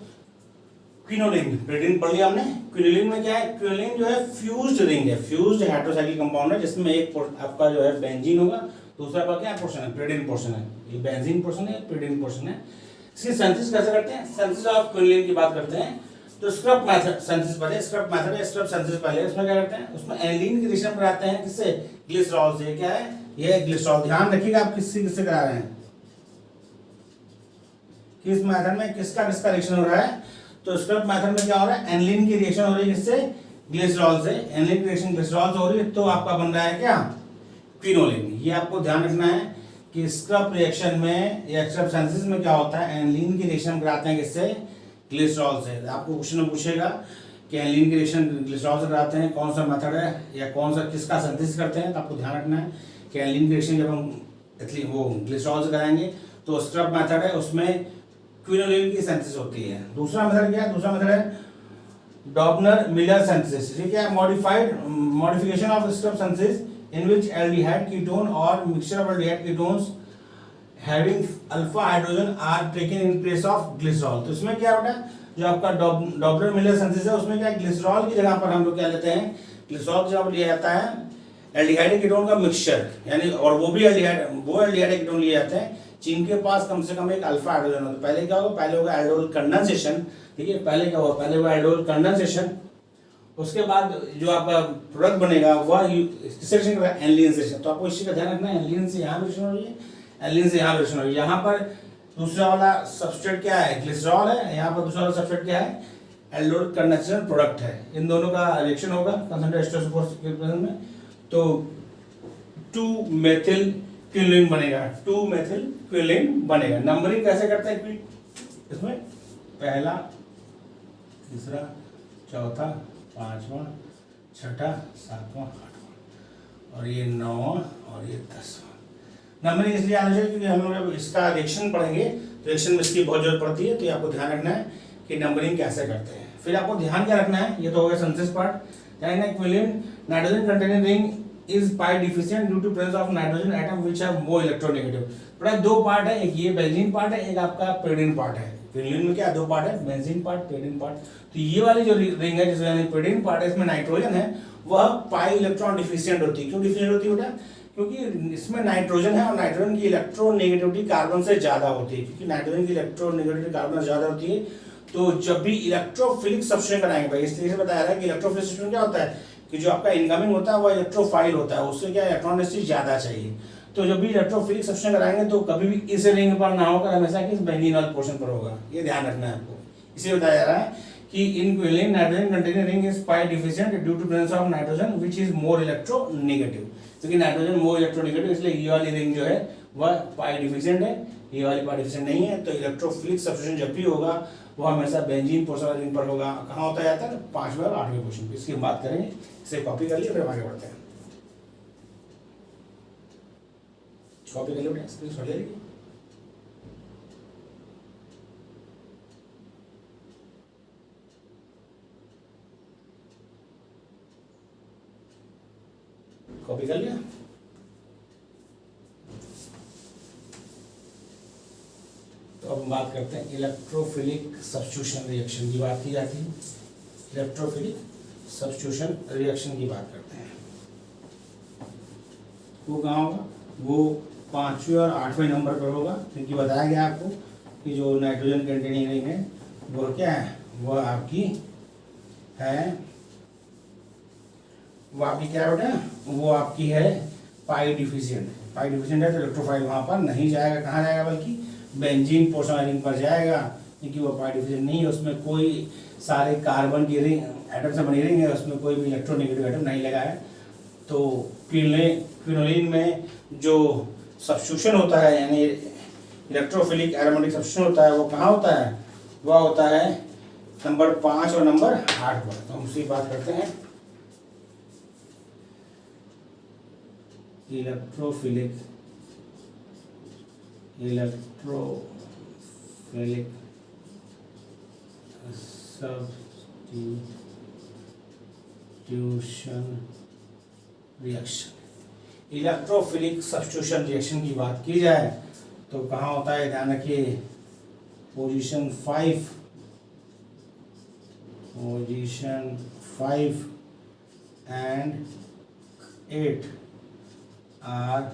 क्विनोलिन, प्रोटीन पढ़ लिया हमने। क्विनोलिन में क्या है, क्विनोलिन जो है फ्यूज्ड रिंग है, फ्यूज्ड हेटेरोसाइक्लिक कंपाउंड है, जिसमें एक आपका जो है बेंजीन होगा, दूसरा आपका क्या पोर्शन है, प्रोटीन पोर्शन है। ये बेंजीन पोर्शन है, प्रोटीन पोर्शन है। इसकी सिंथेसिस कैसे करते हैं, सिंथेसिस ऑफ क्विनोलिन की बात करते हैं तो स्क्रब मेथड, सिंथेसिस पहले स्क्रब मेथड है, स्क्रब सिंथेसिस पहले। उसमें क्या करते हैं, उसमें एनिलीन की रिएक्शन कराते हैं, किससे, ग्लिसरॉल से। क्या है ये, ग्लिसरॉल। ध्यान रखिएगा आप किससे करा रहे हैं, किस मेथड में किसका रिएक्शन हो रहा है। तो स्क्रब मेथड में क्या हो रहा है, एनिलीन की रिएक्शन हो रही है, किससे, ग्लिसरॉल से। एनिलीन की रिएक्शन ग्लिसरॉल से हो रही है तो आपका बन रहा है क्या, क्विनोलिन। ये आपको ध्यान रखना है कि स्क्रब रिएक्शन में या स्क्रब सिंथेसिस में क्या होता है, एनिलीन की रिएक्शन कराते हैं, किससे, ग्लिसरॉल से। आपको क्वेश्चन में पूछेगा कि एनिलीन की रिएक्शन ग्लिसरॉल से कराते हैं, कौन सा मेथड है या कौन सा किसका सिंथेसिस करते हैं, तो आपको ध्यान रखना है कि एनिलीन की रिएक्शन जब हम वो ग्लिसरॉल से कराएंगे तो स्क्रब मेथड है, उसमें क्विनोलिन की सिंथेसिस होती है। दूसरा मेथड क्या है, दूसरा मेथड है डॉबनर मिलर सिंथेसिस। ठीक है, modification of Skraup synthesis in which aldehyde ketone और mixture of aldehyde ketones having alpha hydrogen are taken in place of glycerol. तो इसमें क्या बेटा, जो आपका डॉबनर मिलर सिंथेसिस है, उसमें क्या ग्लिसरॉल की जगह पर हम लोग क्या लेते हैं, ग्लिसरॉल की जगह पर लिया जाता है एल्डिहाइड कीटोन का मिक्सचर, यानी और वो एल्डिहाइड कीटोन लिए जाते हैं जिनके पास कम से कम एक अल्फा हाइड्रोजन हो। तो पहले क्या होगा, पहले होगा एल्डोल कंडेंसेशन। ठीक है, पहले क्या होगा, पहले होगा एल्डोल कंडेंसेशन, उसके बाद जो आपका प्रोडक्ट बनेगा वह किससे रिएक्शन करेगा, एनिलीन से। तो आपको इस चीज का ध्यान रखना है, एनिलीन से यहाँ रिएक्शन हो रही है, एनिलीन से यहाँ रिएक्शन हो रही है। यहाँ पर दूसरा वाला सबस्ट्रेट क्या है, ग्लिसरॉल है, यहाँ पर दूसरा वाला सबस्ट्रेट क्या है, एल्डोल कंडेंसेशन प्रोडक्ट है। इन दोनों का रिएक्शन होगा कंसंट्रेटेड एस्टर के प्रेजेंस में, तो 2 मेथिल क्विनोलिन बनेगा, 2 मेथिल क्विनोलिन बनेगा। नंबरिंग कैसे करते हैं इसमें, पहला, तीसरा, चौथा, पांचवा, छठा, सातवां, आठवां, और ये 9वां और ये 10वां। नंबरिंग इसलिए आना चाहिए क्योंकि हम लोग जब इसका रिएक्शन पढ़ेंगे तो रिएक्शन में इसकी बहुत जरूरत पड़ती है, तो ये आपको ध्यान रखना है कि नंबरिंग कैसे करते हैं। फिर आपको ध्यान क्या रखना है, ये तो हो गया सिंथेसिस पार्ट। ध्यान रखना, quinoline nitrogen containing ring is pi deficient due to presence of nitrogen atom which have more electronegative। बड़ा दो पार्ट है, एक ये बेंजीन पार्ट है, एक आपका pyridine पार्ट है। क्विनोलिन में क्या दो पार्ट है, बेंजीन पार्ट, pyridine पार्ट। तो ये वाली जो रिंग है जिसमें यानी pyridine पार्ट है, इसमें नाइट्रोजन है, वह पाई इलेक्ट्रॉन डिफिशिएंट होती है। क्यों डिफिशिएंट होती है बेटा, क्योंकि इसमें नाइट्रोजन है और नाइट्रोजन की इलेक्ट्रोनेगेटिविटी कार्बन से ज्यादा होती है। क्योंकि नाइट्रोजन की इलेक्ट्रोनेगेटिविटी कार्बन से ज्यादा होती है, तो जब भी इलेक्ट्रोफिलिक सब्सटेंस बनाएंगे, भाई इस तरीके से बताया है कि इलेक्ट्रोफिलिक सब्सटेंस क्या होता है कि जो आपका इनकमिंग होता है वो इलेक्ट्रोफाइल होता है, उससे क्या इलेक्ट्रॉन डेंसिटी ज्यादा चाहिए। तो जब भी इलेक्ट्रोफिलिक सब्सटेंस कराएंगे तो कभी भी इस रिंग पर ना होकर हमेशा किस बेंजीन वाले पोर्शन पर होगा, ये ध्यान रखना है आपको। इसे बताया जा रहा है कि in quinoline nitrogen containing ring is pi deficient due to presence of nitrogen which is more electronegative. क्योंकि नाइट्रोजन मोर इलेक्ट्रोनेगेटिव, इसलिए ये वाली रिंग जो है वह पाई डिफिशिएंट है, ये वाली पाई डिफिशिएंट नहीं है। तो इलेक्ट्रोफिलिक सब्सटेंस जब भी होगा वो हमेशा बेंजीन पोर्शन वाली रिंग पर होगा। कहाँ होता जाता है, 5वें और 8वें पोर्शन पे। इसकी बात करेंगे, इसे कॉपी कर लिए फिर आगे बढ़ते हैं। कॉपी कर लिया, स्क्रीनशॉट ले लीजिए। कॉपी कर लिया, तो अब बात करते हैं इलेक्ट्रोफिलिक सब्स्टिट्यूशन रिएक्शन की बात की जाती है। इलेक्ट्रोफिलिक सब्स्टिट्यूशन रिएक्शन की बात करते हैं। वो कहाँ होगा? वो 5वें और 8वें नंबर पर होगा, क्योंकि बताया गया आपको कि जो नाइट्रोजन कंटेनिंग रिंग है वो क्या है, वो आपकी है, वो आपकी क्या है बेटा, वो आपकी है पाई डिफिशिएंट। पाई डिफिशिएंट है तो इलेक्ट्रोफाइल वहाँ पर नहीं जाएगा। कहाँ जाएगा? बल्कि बेंजीन पोर्शन रिंग पर जाएगा, क्योंकि वो पाई डिफिशिएंट नहीं है, उसमें कोई सारे कार्बन की रिंग एटम से बनी रिंग है, उसमें कोई भी इलेक्ट्रोनेगेटिव एटम नहीं लगा है। तो क्विनोलिन में जो सब्स्टिट्यूशन होता है, यानी इलेक्ट्रोफिलिक एरोमेटिक सब्स्टिट्यूशन होता है, वो कहाँ होता है? वह होता है नंबर 5 और नंबर 8 पर। तो हम उसी बात करते हैं electrophilic substitution reaction. Electrophilic substitution reaction की बात की जाए तो कहाँ होता है? ध्यान रखिए, position 5 and 8 are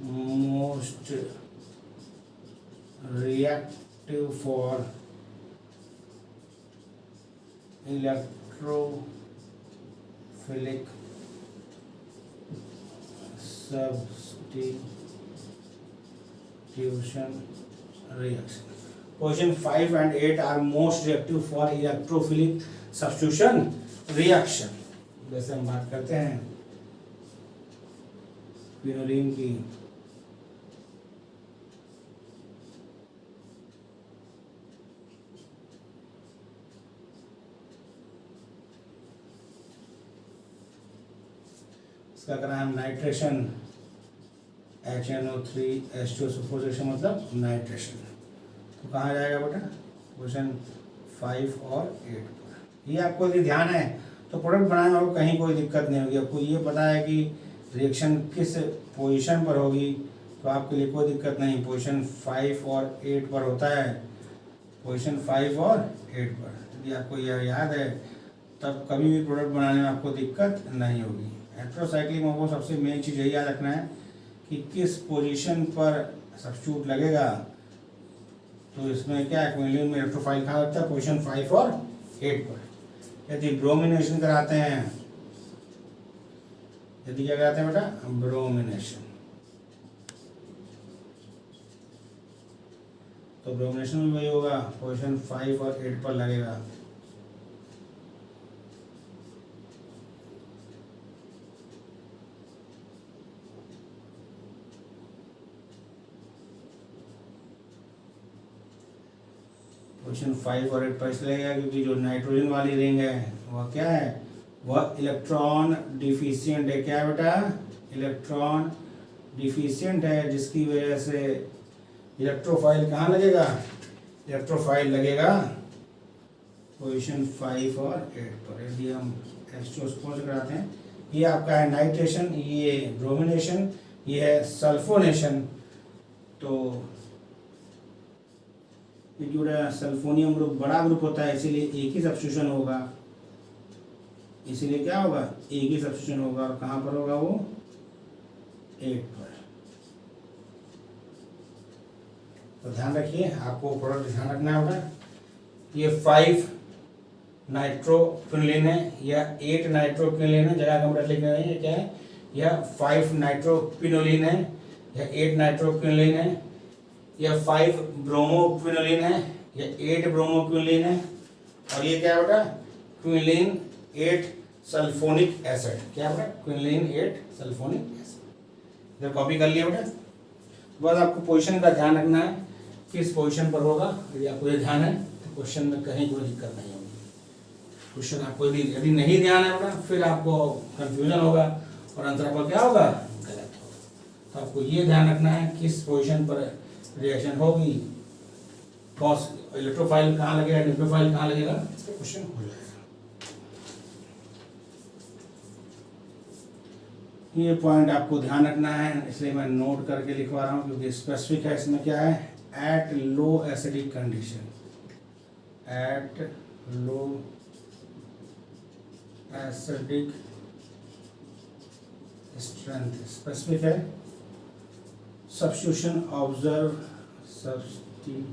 most reactive for electrophilic substitution reaction. Position 5 and 8 are most reactive for electrophilic substitution reaction. जैसे हम बात करते हैं क्विनोलिन की, इसका करा हम नाइट्रेशन, HNO3H2SO4 मतलब नाइट्रेशन। तो कहाँ जाएगा बेटा? क्वेश्चन 5 और 8 पर। ये आपको यदि ध्यान है तो प्रोडक्ट बनाने में आपको कहीं कोई दिक्कत नहीं होगी। आपको ये पता है कि रिएक्शन किस पोजीशन पर होगी, तो आपके लिए कोई दिक्कत नहीं। पोजीशन 5 और 8 पर होता है, पोजीशन 5 और 8 पर यदि आपको यह याद है तब कभी भी प्रोडक्ट बनाने में आपको दिक्कत नहीं होगी। हेटेरोसाइक्लिक में आपको सबसे मेन चीज़ यही याद रखना है कि किस पोजीशन पर सब्स्टिट्यूट लगेगा। तो इसमें क्या है, क्विनोलिन में इलेक्ट्रोफाइल कहाँ लगता है? पोजीशन 5 और 8 पर। यदि ब्रोमिनेशन कराते हैं, यदि क्या कराते हैं बेटा? ब्रोमिनेशन, तो ब्रोमिनेशन में वही होगा, पोजीशन 5 और 8 पर लगेगा। पोजीशन 5 और 8 पर इसलिए लगेगा क्योंकि जो नाइट्रोजन वाली रिंग है वह क्या है? वह इलेक्ट्रॉन डिफिशिएंट है। क्या है बेटा? इलेक्ट्रॉन डिफिशिएंट है, जिसकी वजह से इलेक्ट्रोफाइल कहाँ लगेगा? इलेक्ट्रोफाइल लगेगा पोजीशन 5 और 8 पर। यदि हम H2SO4 कराते हैं, ये आपका है नाइट्रेशन, ये ब्रोमिनेशन, ये है सल्फोनेशन। तो ये जो है सल्फोनियम ग्रुप बड़ा ग्रुप होता है, इसीलिए एक ही सब्स्टिट्यूशन होगा। इसीलिए क्या होगा? एक ही सब्स्टिट्यूशन होगा। और कहाँ पर होगा? वो 8 पर। तो ध्यान रखिए, आपको प्रोडक्ट ध्यान रखना होगा। ये 5 नाइट्रोक्विनोलिन है या 8 नाइट्रोक्विनोलिन है, जगह कम लिखना है। ये क्या है? यह 5 नाइट्रोक्विनोलिन है या 8 नाइट्रोक्विनोलिन है, या 5 ब्रोमोक्विनोलिन है या 8 ब्रोमोक्विनोलिन है। और ये क्या है बेटा? Quinoline 8 sulphonic acid. क्या बेटा? Quinoline 8 sulphonic acid. इधर कॉपी कर लिया बेटा। बस आपको पोजीशन का ध्यान रखना है, किस पोजीशन पर होगा। यदि आपको ये ध्यान है तो क्वेश्चन में कहीं कोई दिक्कत नहीं होगी। क्वेश्चन आपको यदि नहीं ध्यान है बेटा, फिर आपको कंफ्यूजन होगा और आंसर आपका क्या होगा? गलत होगा। तो आपको ये ध्यान रखना है किस पोजीशन पर रिएक्शन होगी, कॉस इलेक्ट्रोफाइल कहाँ लगेगा, न्यूक्लियोफाइल कहाँ लगेगा, क्वेश्चन हो जाएगा। ये पॉइंट आपको ध्यान रखना है, इसलिए मैं नोट करके लिखवा रहा हूँ क्योंकि स्पेसिफिक है। इसमें क्या है, at low acidic condition, at low acidic strength, specific है। Substitution observe, substitution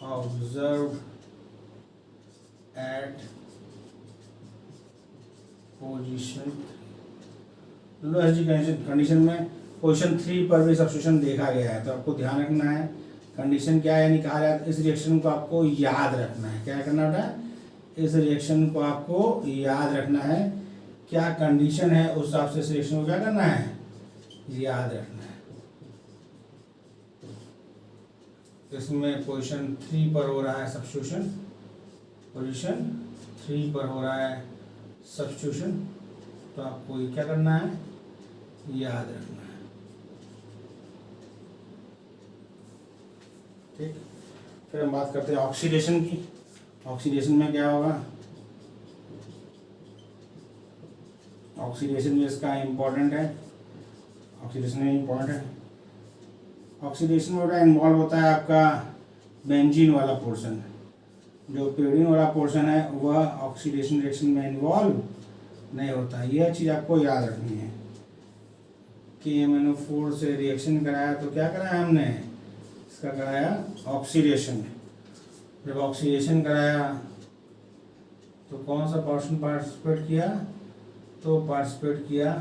observe at position low acidic condition में पोजीशन 3 पर भी सब्स्टिट्यूशन देखा गया है। तो आपको ध्यान रखना है कंडीशन क्या है, यानी कहा जाता है इस रिएक्शन को आपको याद रखना है। क्या करना होता है, इस रिएक्शन को आपको याद रखना है, क्या कंडीशन है उस हिसाब से इस रिएक्शन को क्या करना है, याद रखना है। इसमें पोजीशन 3 पर हो रहा है सब्स्टिट्यूशन, पोजीशन 3 पर हो रहा है सब्स्टिट्यूशन, तो आपको ये क्या करना है, याद रखना है। ठीक, फिर हम बात करते हैं ऑक्सीडेशन की। ऑक्सीडेशन में क्या होगा, ऑक्सीडेशन में इसका इम्पोर्टेंट है, ऑक्सीडेशन में इम्पोर्टेंट है। ऑक्सीडेशन में इन्वॉल्व होता है आपका बेंजीन वाला पोर्शन, जो पेरिडीन वाला पोर्शन है वह ऑक्सीडेशन रिएक्शन में इन्वॉल्व नहीं होता। यह चीज़ आपको याद रखनी है कि MnO4 से रिएक्शन कराया तो क्या कराया हमने, इसका कराया ऑक्सीडेशन। जब ऑक्सीडेशन कराया तो कौन सा पोर्शन पार्टिसिपेट किया, तो पार्टिसिपेट किया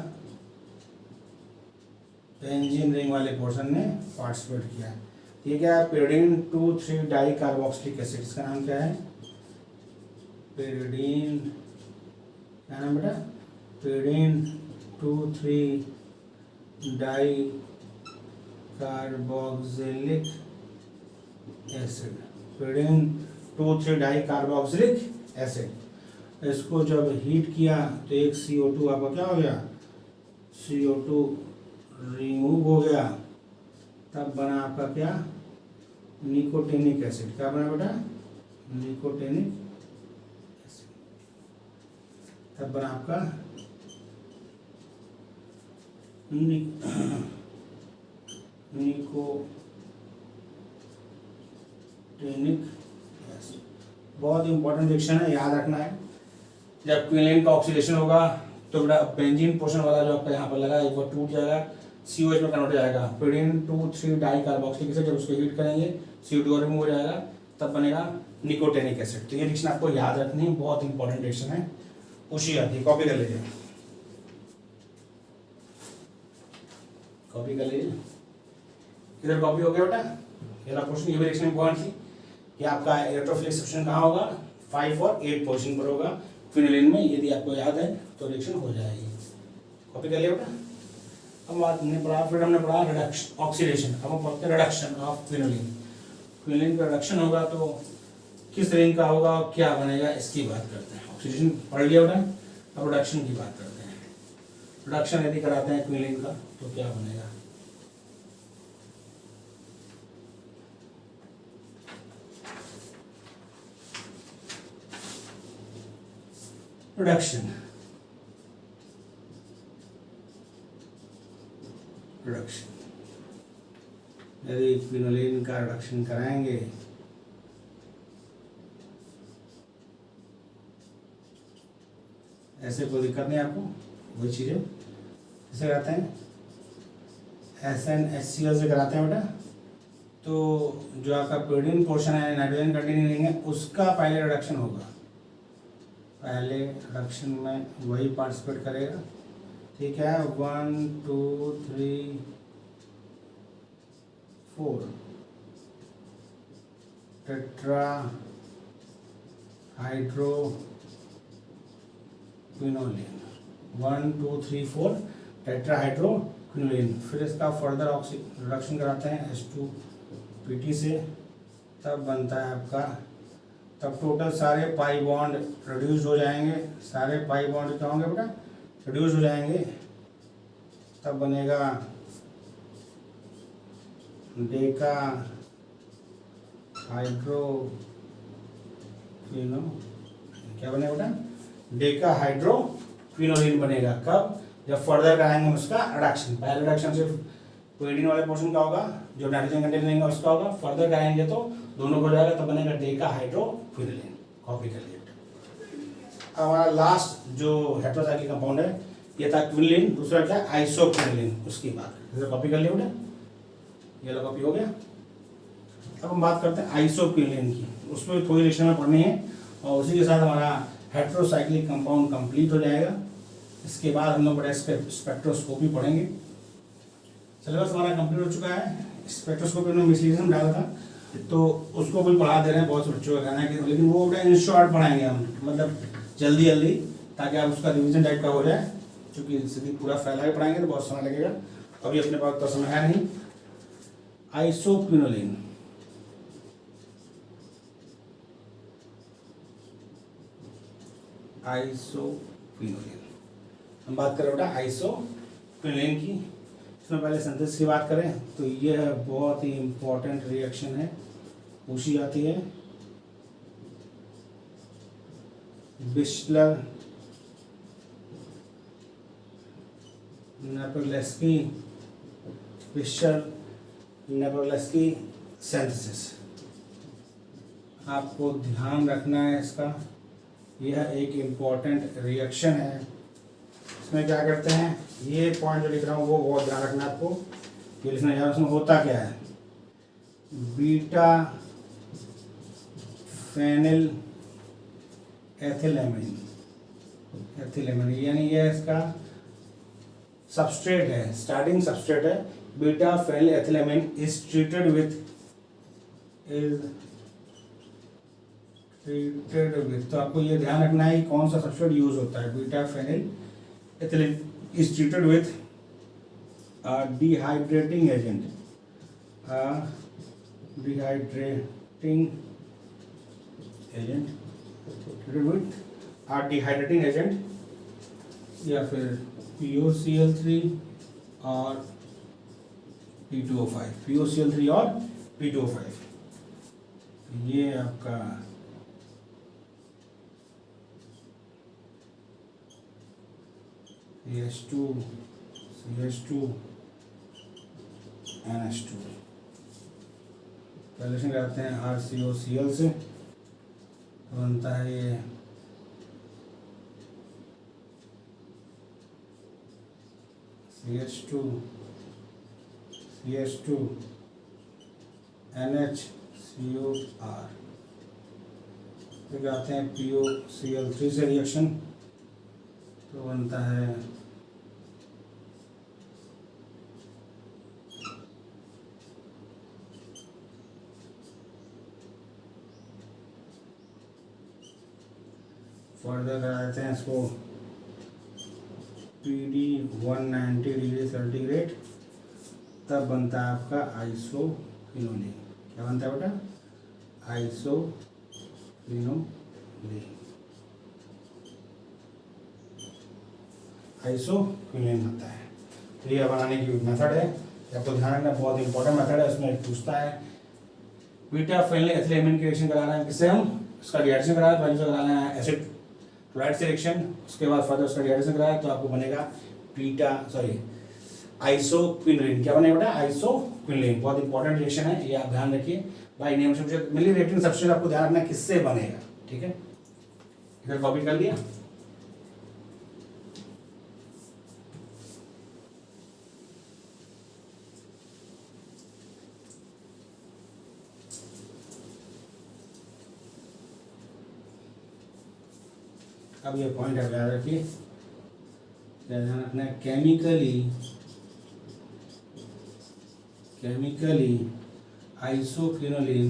बेंजीन रिंग वाले पोर्शन ने पार्टिसिपेट किया। ये क्या है, पेरिडीन 2,3 डाई कार्बोक्सिलिक एसिड, इसका नाम क्या है, पेरिडीन, क्या नाम बेटा, pyridine 2,3 di carboxylic acid, pyridine 2,3 di carboxylic acid. इसको जब हीट किया तो एक CO2 आपका क्या हो गया, CO2 रिमूव हो गया, तब बना आपका क्या, निकोटिनिक एसिड। क्या बना बेटा, निकोटिनिक एसिड, तब बना आपका निकोटिनिक एसिड। बहुत इंपॉर्टेंट रिएक्शन है, याद रखना है। जब क्विनोलिन का ऑक्सीडेशन होगा तो बेटा बेंजीन पोर्शन वाला जो आपका यहाँ पर लगा है वो टूट जाएगा, COH में कन्वर्ट हो जाएगा, पेरिडीन 2,3 डाई कार्बोक्सिलिक एसिड। जब उसको हीट करेंगे CO2 रिमूव हो जाएगा, तब बनेगा निकोटिनिक एसिड। तो ये रिएक्शन आपको याद रखनी है, बहुत इंपॉर्टेंट रिएक्शन है, उसी आती है, कॉपी कर लीजिए, कॉपी कर लीजिए। इधर कॉपी हो गया बेटा, ये रहा क्वेश्चन। ये भी रिएक्शन इंपॉर्टेंट थी कि आपका इलेक्ट्रोफिलिक सब्स्टिट्यूशन कहाँ होगा, 5 और 8 पोजीशन पर होगा क्विनोलिन में। यदि आपको याद है तो रिएक्शन हो जाएगी, कॉपी कर लिया बेटा। अब हमने पढ़ा, फिर हमने पढ़ा रिडक्शन, ऑक्सीडेशन। अब हम पढ़ते हैं रिडक्शन ऑफ क्विनोलिन। क्विनोलिन का रिडक्शन होगा तो किस रिंग का होगा और क्या बनेगा, इसकी बात करते हैं। ऑक्सीडेशन पढ़ लिया बेटा, अब रिडक्शन की बात करते हैं। रिडक्शन यदि कराते हैं क्विनोलिन का तो क्या बनेगा, रिडक्शन, रिडक्शन यदि क्विनोलिन का रिडक्शन कराएंगे ऐसे कोई दिक्कत नहीं आपको, वही चीज़ है जैसे कराते हैं SnHCl से कराते हैं बेटा। तो जो आपका पेरिडीन पोर्शन है, नाइट्रोजन कंटेनिंग रिंग है, उसका पहले रिडक्शन होगा, पहले रिडक्शन में वही पार्टिसिपेट करेगा। ठीक है, 1 2 3 4 tetra hydro quinoline, 1 2 3 4 tetra hydro quinoline. फिर इसका फर्दर रिडक्शन कराते हैं H2PT से, तब बनता है आपका, तब टोटल सारे पाई बॉन्ड रिड्यूस हो जाएंगे, सारे पाई बॉन्ड क्या होंगे बेटा, रिड्यूस हो जाएंगे, तब बनेगा डेका हाइड्रो क्विनो, क्या बनेगा बेटा, डेकाहाइड्रोक्विनोलिन बनेगा। कब? जब फर्दर कराएंगे हम उसका रिडक्शन। पहले रिडक्शन सिर्फ कोएडिन वाले पोर्शन का होगा, जो नाइट्रोजन कंटेंट रहेंगे उसका होगा। फर्दर कराएंगे तो दोनों को हो जाएगा, तो बनेगा डेकाहाइड्रोक्विनोलिन। कॉपी कर लिया। अब हमारा लास्ट जो हेटेरोसाइक्लिक कंपाउंड है ये था क्विनोलिन, दूसरा क्या है आइसोक्विनोलिन। उसकी बात जैसे कॉपी कर लिया बेटा, ये लो कॉपी हो गया। अब हम बात करते हैं आइसोक्विनोलिन की, उसमें थोड़ी रिएक्शन में पढ़नी है और उसी के साथ हमारा हेटेरोसाइक्लिक कंपाउंड कंप्लीट हो जाएगा। इसके बाद हम लोग बड़े स्पेक्ट्रोस्कोपी पढ़ेंगे। सिलेबस हमारा कंप्लीट हो चुका है। स्पेक्ट्रोस्कोपी में मिसलीनियस डाला था तो उसको भी पढ़ा दे रहे हैं, बहुत से बच्चों का कहना है कि, लेकिन वो बेटा इन शॉर्ट पढ़ाएंगे हम, मतलब जल्दी जल्दी, ताकि आप उसका रिवीजन टाइप का हो जाए। क्योंकि सीधी पूरा फैला के पढ़ाएंगे तो बहुत समय लगेगा, अभी अपने पास तो समय है नहीं। आइसोक्विनोलिन, आइसोक्विनोलिन हम बात करें बेटा आइसोक्विनोलिन की। इसमें पहले सिंथेसिस की बात करें तो यह बहुत ही इम्पोर्टेंट रिएक्शन है, पूछी जाती है। बिस्लर नेपरलेस्की, नेपरलेस्की सिंथेसिस, आपको ध्यान रखना है इसका। यह एक इम्पोर्टेंट रिएक्शन है। इसमें क्या करते हैं, ये पॉइंट जो लिख रहा हूँ वो बहुत ध्यान रखना है आपको। ये लिखना है उसमें होता क्या है, बीटा फेनिल एथिलेमिन, एथिलेमिन यानी ये इसका सबस्ट्रेट है, स्टार्टिंग सबस्ट्रेट है। Beta phenyl ethylamine is treated with तो आपको ये ध्यान रखना है कि कौन सा सबस्ट्रेट यूज होता है। Beta phenyl ethylamine is treated with dehydrating agent, dehydrating agent, treated with dehydrating agent या फिर POCl3 और P2O5, POCl3 और P2O5। ये आपका CH2 NH2 पहले से करते हैं RCOCl से, बनता है ये CH2 NHCOR, फिर आते हैं POCl3 से रिएक्शन, तो बनता है फर्दर कराते हैं इसको PD 190 डिग्री सेंटीग्रेड, तब बनता है आपका आइसोक्विनोलिन। क्या बनता है बेटा, आइसोक्विनोलिन। आइसोक्विनोलिन बनता है। तो ये बनाने की मेथड है, आपको ध्यान रखना, बहुत इंपॉर्टेंट मेथड है। उसमें पूछता है बीटा फेनिल एथिलेमिन की रिएक्शन करा रहे हैं, किससे हम उसका डिहाइड्रेशन करा रहे हैं, तो करा रहे हैं एसिड क्लोराइड से रिएक्शन, उसके बाद फर्दर उसका डिहाइड्रेशन कराया तो आपको बनेगा आइसोक्विनोलिन। क्या बनेगा बेटा, आइसोक्विनोलिन। बहुत इंपॉर्टेंट रिएक्शन है, ये आप ध्यान रखिए। भाई नेम से मिली रिएक्टिंग सबस्ट्रेट आपको ध्यान रखना किससे बनेगा, ठीक है। इधर कॉपी कर लिया। अब ये पॉइंट आप याद रखिए, क्या ध्यान रखना है, chemically isoquinoline,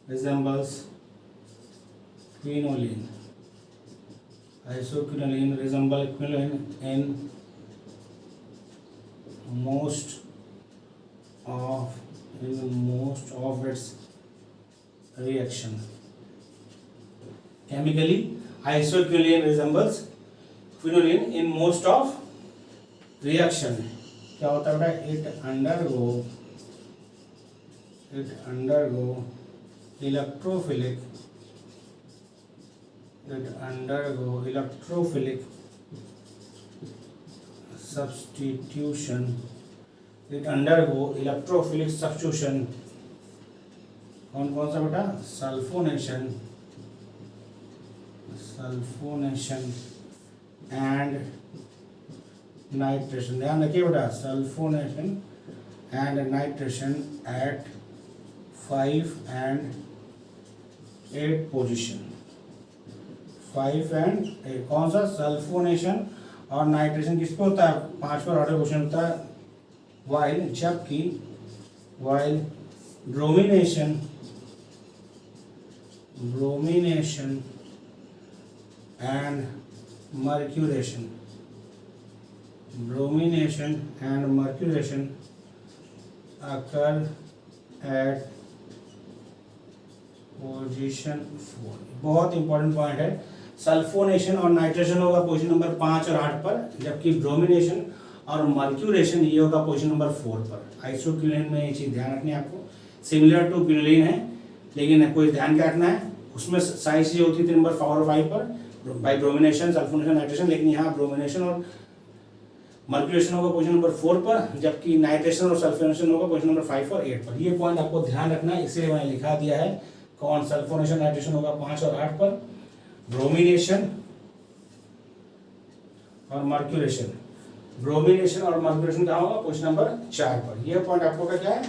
resembles quinoline. Isoquinoline resemble quinoline in most of its reaction. Chemically, isoquinoline resembles quinoline in most of reaction. क्या होता है बेटा, इट अंडरगो इलेक्ट्रोफिलिक सब्स्टिट्यूशन। कौन कौन सा बेटा, सल्फोनेशन एंड नाइट्रेशन। ध्यान रखिए बेटा, sulphonation and nitration at 5 and 8 position. 5 and 8 कौन सा, सल्फोनेशन और नाइट्रेशन किस पे होता है, 5 पर ऑर्डर पोजिशन होता है। जबकि bromination and mercuration occur at position 4। बहुत इंपॉर्टेंट पॉइंट है। सल्फोनेशन और नाइट्रेशन होगा पोजीशन नंबर 5 और 8 पर, जबकि ब्रोमिनेशन और मर्क्यूरेशन ये होगा पोजीशन नंबर 4 पर। आइसोक्विनोलिन में ये चीज़ ध्यान रखनी है आपको, सिमिलर टू क्विनोलिन है, लेकिन आपको ध्यान क्या रखना है, उसमें सारी चीज़ें होती थी नंबर 4 और 5 पर, बाई ब्रोमिनेशन, सल्फोनेशन, नाइट्रेशन, लेकिन यहाँ ब्रोमिनेशन और मर्क्यूरेशन होगा पोजीशन नंबर 4 पर, जबकि नाइट्रेशन और सल्फोनेशन होगा पोजीशन नंबर 5 और 8 पर। ये पॉइंट आपको ध्यान रखना है, इसलिए मैंने लिखा दिया है। कौन, सल्फोनेशन नाइट्रेशन होगा 5 और 8 पर, ब्रोमिनेशन और मर्क्यूरेशन कहाँ होगा, पोजीशन नंबर 4 पर। यह पॉइंट आपको क्या है,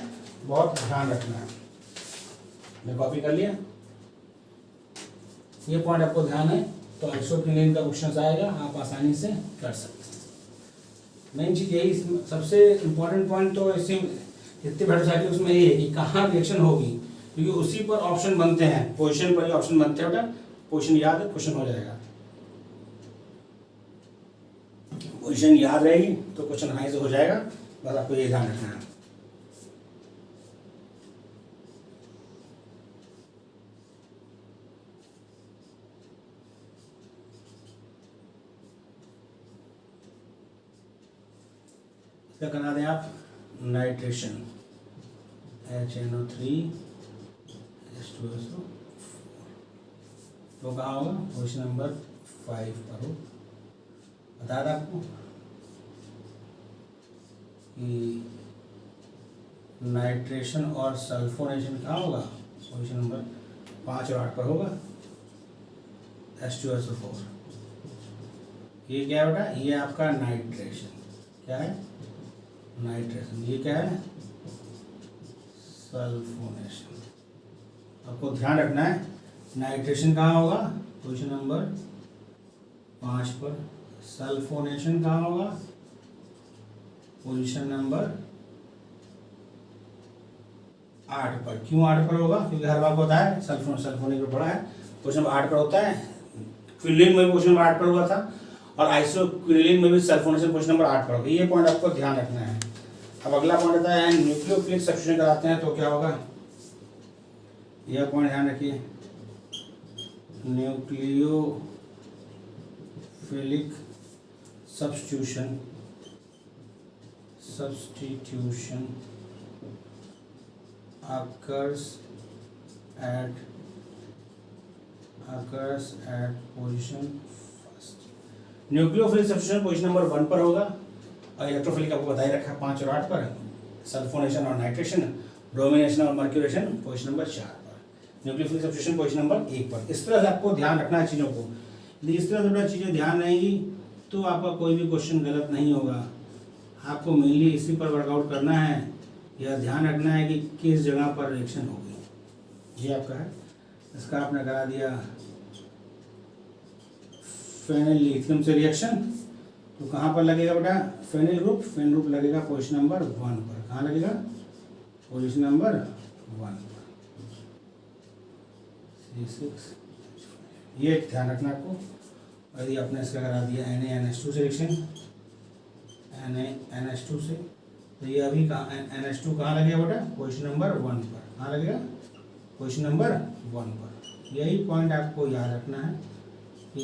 बहुत ध्यान रखना है। मैं कॉपी कर लिया, ये पॉइंट आपको ध्यान है तो आइसोक्विनोलिन का क्वेश्चन आएगा, आप आसानी से कर सकते हैं। मेन चीज यही, सबसे इंपॉर्टेंट पॉइंट तो ऐसे जितने हेटेरोसाइक्लिक उसमें ये है कि कहाँ रिएक्शन होगी, क्योंकि उसी पर ऑप्शन बनते हैं, पोजीशन पर ही ऑप्शन बनते हैं बेटा। पोजीशन याद है, क्वेश्चन हो जाएगा। पोजीशन याद रहेगी तो क्वेश्चन आसानी से हो जाएगा, बस आपको ये ध्यान रखना है। क्या करा दें आप, नाइट्रेशन HNO3H2SO4 तो कहाँ होगा, क्वेश्चन नंबर 5 पर हो। बता दें आपको कि नाइट्रेशन और सल्फोनेशन कहाँ होगा, क्वेश्चन नंबर 5 और 8 पर होगा, H2SO4। ये क्या है बेटा, ये आपका नाइट्रेशन, क्या है, नाइट्रेशन। ये क्या है, सल्फोनेशन। आपको ध्यान रखना है, नाइट्रेशन कहाँ होगा, पोजीशन नंबर 5 पर, सल्फोनेशन कहाँ होगा, पोजीशन नंबर 8 पर। क्यों 8 पर होगा, क्योंकि हर बार होता है सल्फोनेशन पढ़ा है, पोजीशन नंबर 8 पर होता है। क्विनोलिन में पोजीशन नंबर 8 पर हुआ था, और आइसोक्विनोलिन में भी सल्फोनेशन पोजीशन नंबर 8 पर होगा। ये पॉइंट आपको ध्यान रखना है। अब अगला पॉइंट आता है, न्यूक्लियोफिलिक सब्स्टिट्यूशन कराते हैं तो क्या होगा, यह पॉइंट ध्यान रखिए, nucleophilic substitution occurs at position first। Nucleophilic substitution position number 1 पर होगा, और इलेक्ट्रोफिलिक आपको बताई रखा है 5 और 8 पर, सल्फोनेशन और नाइट्रेशन, ब्रोमिनेशन और मर्क्यूरेशन पोजीशन नंबर 4 पर, न्यूक्लियोफिलिक सब्स्टिट्यूशन पोजीशन नंबर 1 पर। इस तरह से आपको ध्यान रखना है चीज़ों को। यदि इस तरह से चीज़ें ध्यान रहेंगी तो आपका कोई भी क्वेश्चन गलत नहीं होगा। आपको मेनली इसी पर वर्कआउट करना है, यह ध्यान रखना है कि किस जगह पर रिएक्शन होगी। ये आपका है, इसका आपने करा दिया फेनिल लिथियम से रिएक्शन, तो कहाँ पर लगेगा बेटा, फेनिल ग्रुप लगेगा पोजीशन नंबर 1 पर। कहाँ लगेगा, पोजीशन नंबर 1 पर। C6, ये ध्यान रखना आपको। यदि आपने इसका करा दिया NaNH2 से रिएक्शन, NaNH2 से, तो ये अभी कहाँ NH2 कहाँ लगेगा बेटा, पोजीशन नंबर 1 पर। कहाँ लगेगा, पोजीशन नंबर 1 पर। यही पॉइंट आपको याद रखना है कि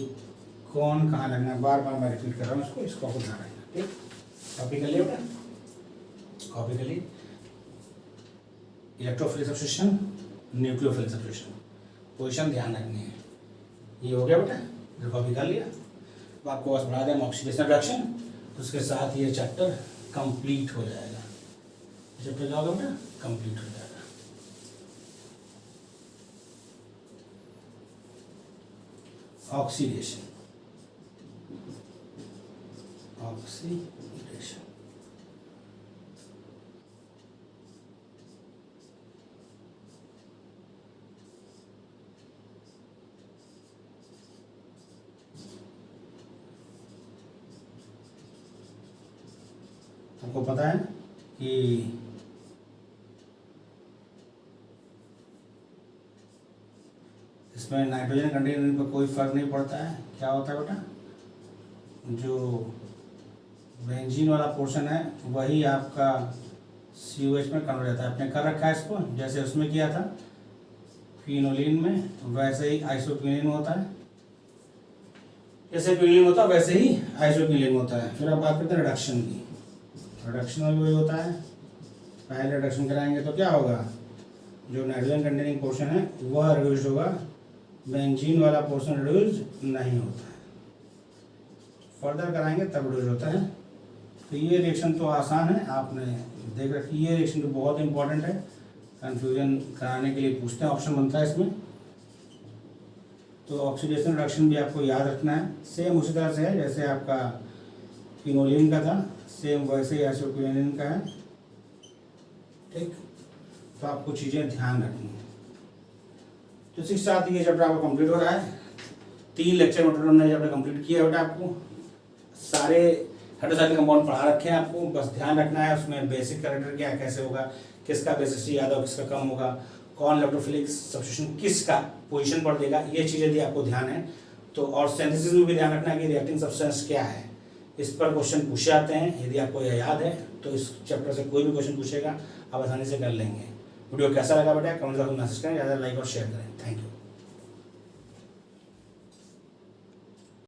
कौन कहाँ लगना है। बार बार मैं रिपीट कर रहा हूँ इसको आपको ध्यान रखना, ठीक। कॉपी कर लिया बेटा। कॉपी कर ली। Electrophilic substitution, nucleophilic substitution, position ध्यान रखनी है। ये हो गया बेटा, जो कॉपी कर लिया। अब आपको बस बढ़ा दें ऑक्सीडेशन रिडक्शन, उसके साथ ये चैप्टर कंप्लीट हो जाएगा। चैप्टर क्या होगा बेटा? कंप्लीट हो जाएगा। ऑक्सीडेशन, ऑक्सीडेशन, आपको पता है कि इसमें नाइट्रोजन कंटेंट पर कोई फर्क नहीं पड़ता है। क्या होता है बेटा? जो बेंजीन वाला पोर्शन है वही आपका COH में कन्वर्ट होता है। आपने कर रखा है इसको, जैसे उसमें किया था फिनोलिन में, वैसे ही आइसोक्विनिन होता है। जैसे क्विनिन होता है वैसे ही आइसोक्विनिन होता है। फिर आप बात करते हैं रिडक्शन की। रिडक्शन में भी वही होता है। पहले रिडक्शन कराएंगे तो क्या होगा? जो नाइट्रोजन कंटेनिंग पोर्शन है वह रिड्यूस होगा, बेंजीन वाला पोर्शन रिड्यूस नहीं होता है। फर्दर कराएंगे तब रिड्यूस होता है। तो ये रिएक्शन तो आसान है, आपने देख रखी। ये रिएक्शन तो बहुत इंपॉर्टेंट है, कंफ्यूजन कराने के लिए पूछते हैं, ऑप्शन बनता है इसमें। तो ऑक्सीडेशन रिडक्शन भी आपको याद रखना है। सेम उसी तरह से है जैसे आपका फिनोलिन का था, सेम वैसे ही आइसोक्विनिन का है। ठीक, तो आपको चीज़ें ध्यान रखनी है। तो इसी के साथ ये चैप्टर आपको कंप्लीट हो रहा है। 3 लेक्चर में हमने चैप्टर कंप्लीट किया बेटा। आपको सारे हाइड्रोसाइक्लिक कंपाउंड पढ़ा रखे हैं। आपको बस ध्यान रखना है उसमें बेसिक कैरेक्टर क्या कैसे होगा, किसका बेसिसिटी ज़्यादा होगा किसका कम होगा, कौन इलेक्ट्रोफिलिक सब्स्टिट्यूशन किसका पोजीशन पर देगा, ये चीज़ें यदि आपको ध्यान है तो। और सिंथेसिस में भी ध्यान रखना है कि रिएक्टिंग सब्सटेंस क्या है, इस पर क्वेश्चन पूछे जाते हैं। यदि आपको यह याद है तो इस चैप्टर से कोई भी क्वेश्चन पूछेगा आप आसानी से कर लेंगे। वीडियो कैसा लगा बेटा कमेंट बॉक्स में मैसेज करें, ज़्यादा लाइक और शेयर करें। Thank you.